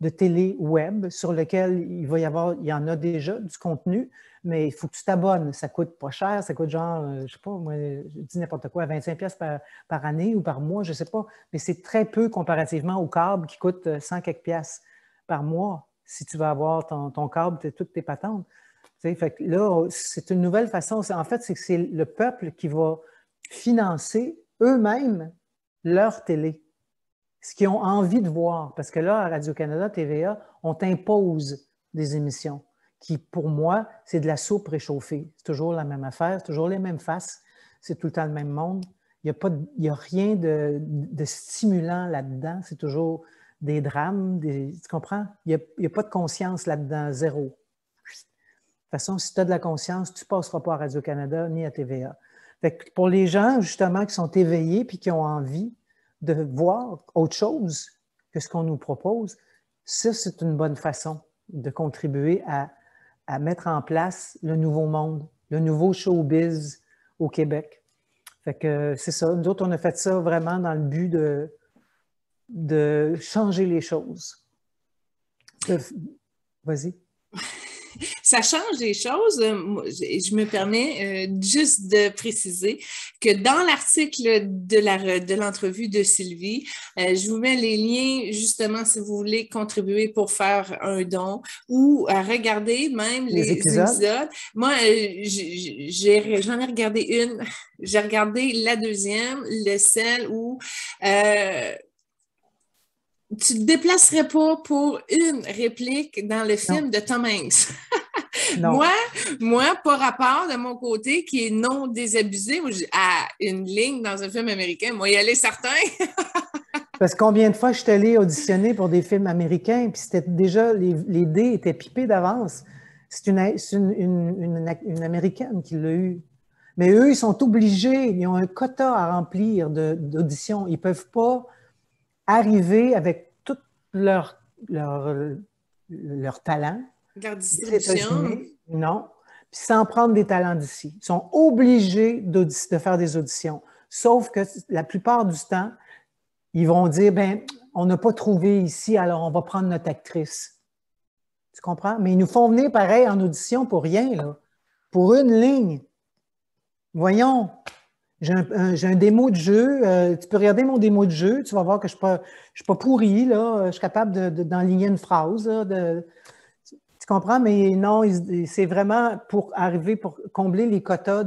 de télé web sur laquelle il y en a déjà du contenu, mais il faut que tu t'abonnes. Ça coûte pas cher, ça coûte genre, je ne sais pas, moi, je dis n'importe quoi, 25$ par année ou par mois, je ne sais pas, mais c'est très peu comparativement au câble qui coûte 100 quelques piastres par mois si tu vas avoir ton câble, toutes tes patentes. Tu sais, fait que là, c'est une nouvelle façon. En fait, c'est que c'est le peuple qui va financer eux-mêmes leur télé. Ce qu'ils ont envie de voir. Parce que là, à Radio-Canada, TVA, on t'impose des émissions qui, pour moi, c'est de la soupe réchauffée. C'est toujours la même affaire, c'est toujours les mêmes faces, c'est tout le temps le même monde. Il n'y a rien de stimulant là-dedans. C'est toujours des drames, tu comprends? Il n'y a pas de conscience là-dedans, zéro. De toute façon, si tu as de la conscience, tu ne passeras pas à Radio-Canada ni à TVA. Fait que pour les gens, justement, qui sont éveillés et qui ont envie de voir autre chose que ce qu'on nous propose, ça, c'est une bonne façon de contribuer à mettre en place le nouveau monde, le nouveau showbiz au Québec. Fait que c'est ça. Nous autres, on a fait ça vraiment dans le but de changer les choses. Vas-y. Ça change les choses. Je me permets juste de préciser que dans l'article de l'entrevue de Sylvie, je vous mets les liens justement si vous voulez contribuer pour faire un don ou à regarder même les épisodes. Moi, j'en ai regardé une. J'ai regardé la deuxième, celle où tu ne te déplacerais pas pour une réplique dans le film de Tom Hanks. Moi, par rapport de mon côté, qui est non désabusé, moi, une ligne dans un film américain, moi, y aller certain. Parce que combien de fois je suis allée auditionner pour des films américains, puis c'était déjà, les dés étaient pipés d'avance. C'est une Américaine qui l'a eu. Mais eux, ils sont obligés, ils ont un quota à remplir d'auditions. Ils ne peuvent pas arriver avec tout leur talent. Leur distribution. Non. Puis sans prendre des talents d'ici. Ils sont obligés de faire des auditions. Sauf que la plupart du temps, ils vont dire, ben, on n'a pas trouvé ici, alors on va prendre notre actrice. Tu comprends? Mais ils nous font venir pareil en audition pour rien, là. Pour une ligne. Voyons. J'ai un démo de jeu. Tu peux regarder mon démo de jeu. Tu vas voir que je ne suis pas pourri, là. Je suis capable d'enligner une phrase. Là, tu comprends? Mais non, c'est vraiment pour combler les quotas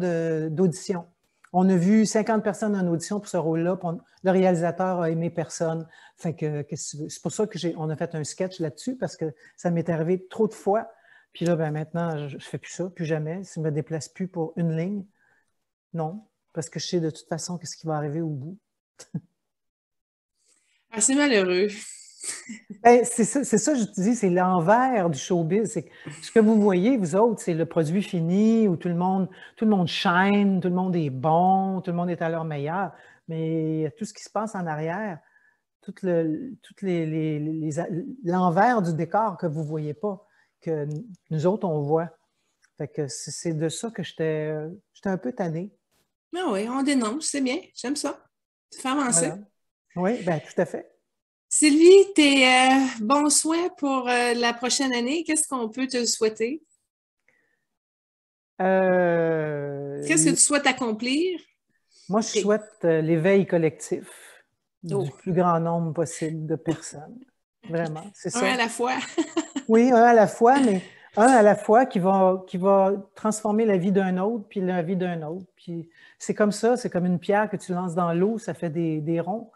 d'audition. On a vu 50 personnes en audition pour ce rôle-là. Le réalisateur a aimé personne. Fait que, c'est pour ça qu'on a fait un sketch là-dessus, parce que ça m'est arrivé trop de fois. Puis là, ben, maintenant, je ne fais plus ça, plus jamais. Je ne me déplace plus pour une ligne. Non. Parce que je sais de toute façon qu'est-ce qui va arriver au bout. C'est malheureux. Ben, c'est ça, je te dis, c'est l'envers du showbiz. Ce que vous voyez, vous autres, c'est le produit fini où tout le monde shine, tout le monde est bon, tout le monde est à leur meilleur. Mais tout ce qui se passe en arrière, l'envers du décor que vous ne voyez pas, que nous autres, on voit. Fait que c'est de ça que j'étais un peu tannée. Ah oui, on dénonce, c'est bien, j'aime ça. Ça fait avancer. Voilà. Oui, bien, tout à fait. Sylvie, tes bons souhaits pour la prochaine année, qu'est-ce qu'on peut te souhaiter? Qu'est-ce que tu souhaites accomplir? Moi, je souhaite l'éveil collectif du plus grand nombre possible de personnes. Vraiment, c'est ça. Un à la fois. Oui, un à la fois, mais Un à la fois qui va transformer la vie d'un autre, puis la vie d'un autre. Puis c'est comme ça, c'est comme une pierre que tu lances dans l'eau, ça fait des ronds.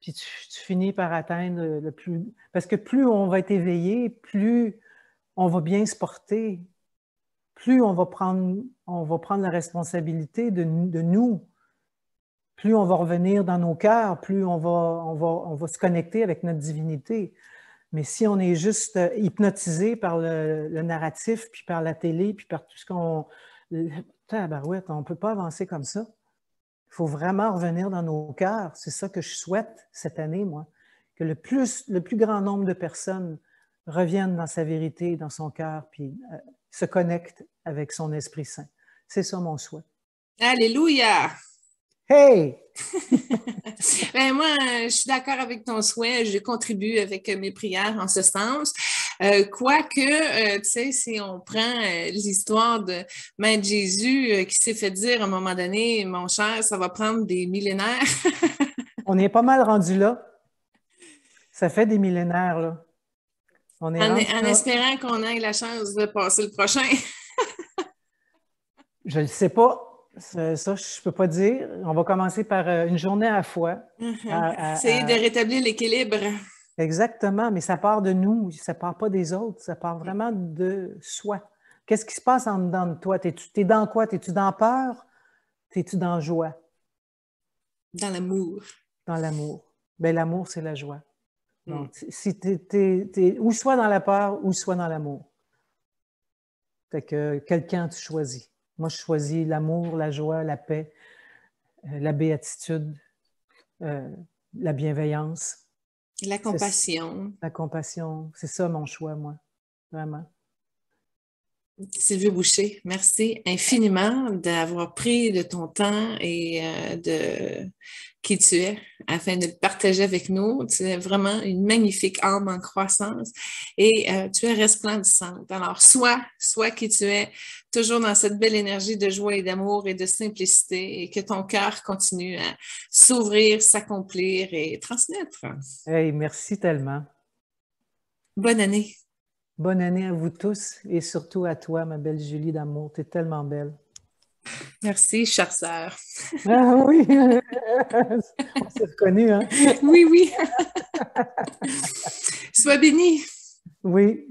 Puis tu finis par atteindre le plus... Parce que plus on va être éveillé, plus on va bien se porter, plus on va prendre la responsabilité de nous, plus on va revenir dans nos cœurs, plus on va se connecter avec notre divinité. Mais si on est juste hypnotisé par le narratif, puis par la télé, puis par tout ce qu'on... Tabarouette, on ne peut pas avancer comme ça. Il faut vraiment revenir dans nos cœurs. C'est ça que je souhaite cette année, moi. Que le plus grand nombre de personnes reviennent dans sa vérité, dans son cœur, puis se connectent avec son Esprit Saint. C'est ça mon souhait. Alléluia! Hey! Ben moi, je suis d'accord avec ton souhait. Je contribue avec mes prières en ce sens. Quoique, tu sais, si on prend l'histoire de Maître Jésus qui s'est fait dire à un moment donné, mon cher, ça va prendre des millénaires. On est pas mal rendu là. Ça fait des millénaires, là. On est En espérant qu'on ait la chance de passer le prochain. Je ne sais pas. Ça, je ne peux pas dire. On va commencer par une journée à la fois. Essayer de rétablir l'équilibre. Exactement, mais ça part de nous, ça ne part pas des autres, ça part vraiment de soi. Qu'est-ce qui se passe en dedans de toi? T'es dans quoi? T'es-tu dans peur? T'es-tu dans joie? Dans l'amour. Dans l'amour. Bien, l'amour, c'est la joie. Donc, si t'es ou soit dans la peur, ou soit dans l'amour. Fait que quelqu'un tu choisis. Moi, je choisis l'amour, la joie, la paix, la béatitude, la bienveillance. La compassion. La compassion. C'est ça mon choix, moi. Vraiment. Sylvie Boucher, merci infiniment d'avoir pris de ton temps et de qui tu es afin de le partager avec nous. Tu es vraiment une magnifique âme en croissance et tu es resplendissante. Alors, sois qui tu es, toujours dans cette belle énergie de joie et d'amour et de simplicité et que ton cœur continue à s'ouvrir, s'accomplir et transmettre. Hey, merci tellement. Bonne année. Bonne année à vous tous et surtout à toi, ma belle Julie d'amour. Tu es tellement belle. Merci, chère sœur. Ah oui, on s'est reconnus, hein? Oui, oui. Sois bénie. Oui.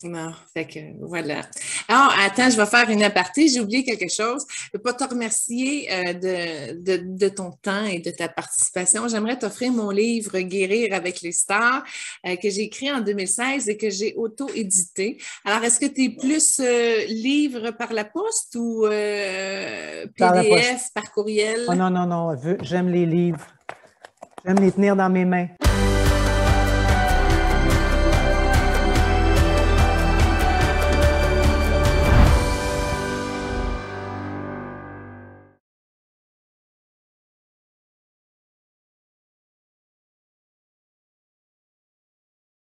Non, fait que voilà. Alors, attends, je vais faire une aparté. J'ai oublié quelque chose. Je ne veux pas te remercier de ton temps et de ta participation. J'aimerais t'offrir mon livre Guérir avec les stars que j'ai écrit en 2016 et que j'ai auto-édité. Alors, est-ce que tu es plus livre par la poste ou PDF par courriel? Oh non, non, non. J'aime les livres. J'aime les tenir dans mes mains.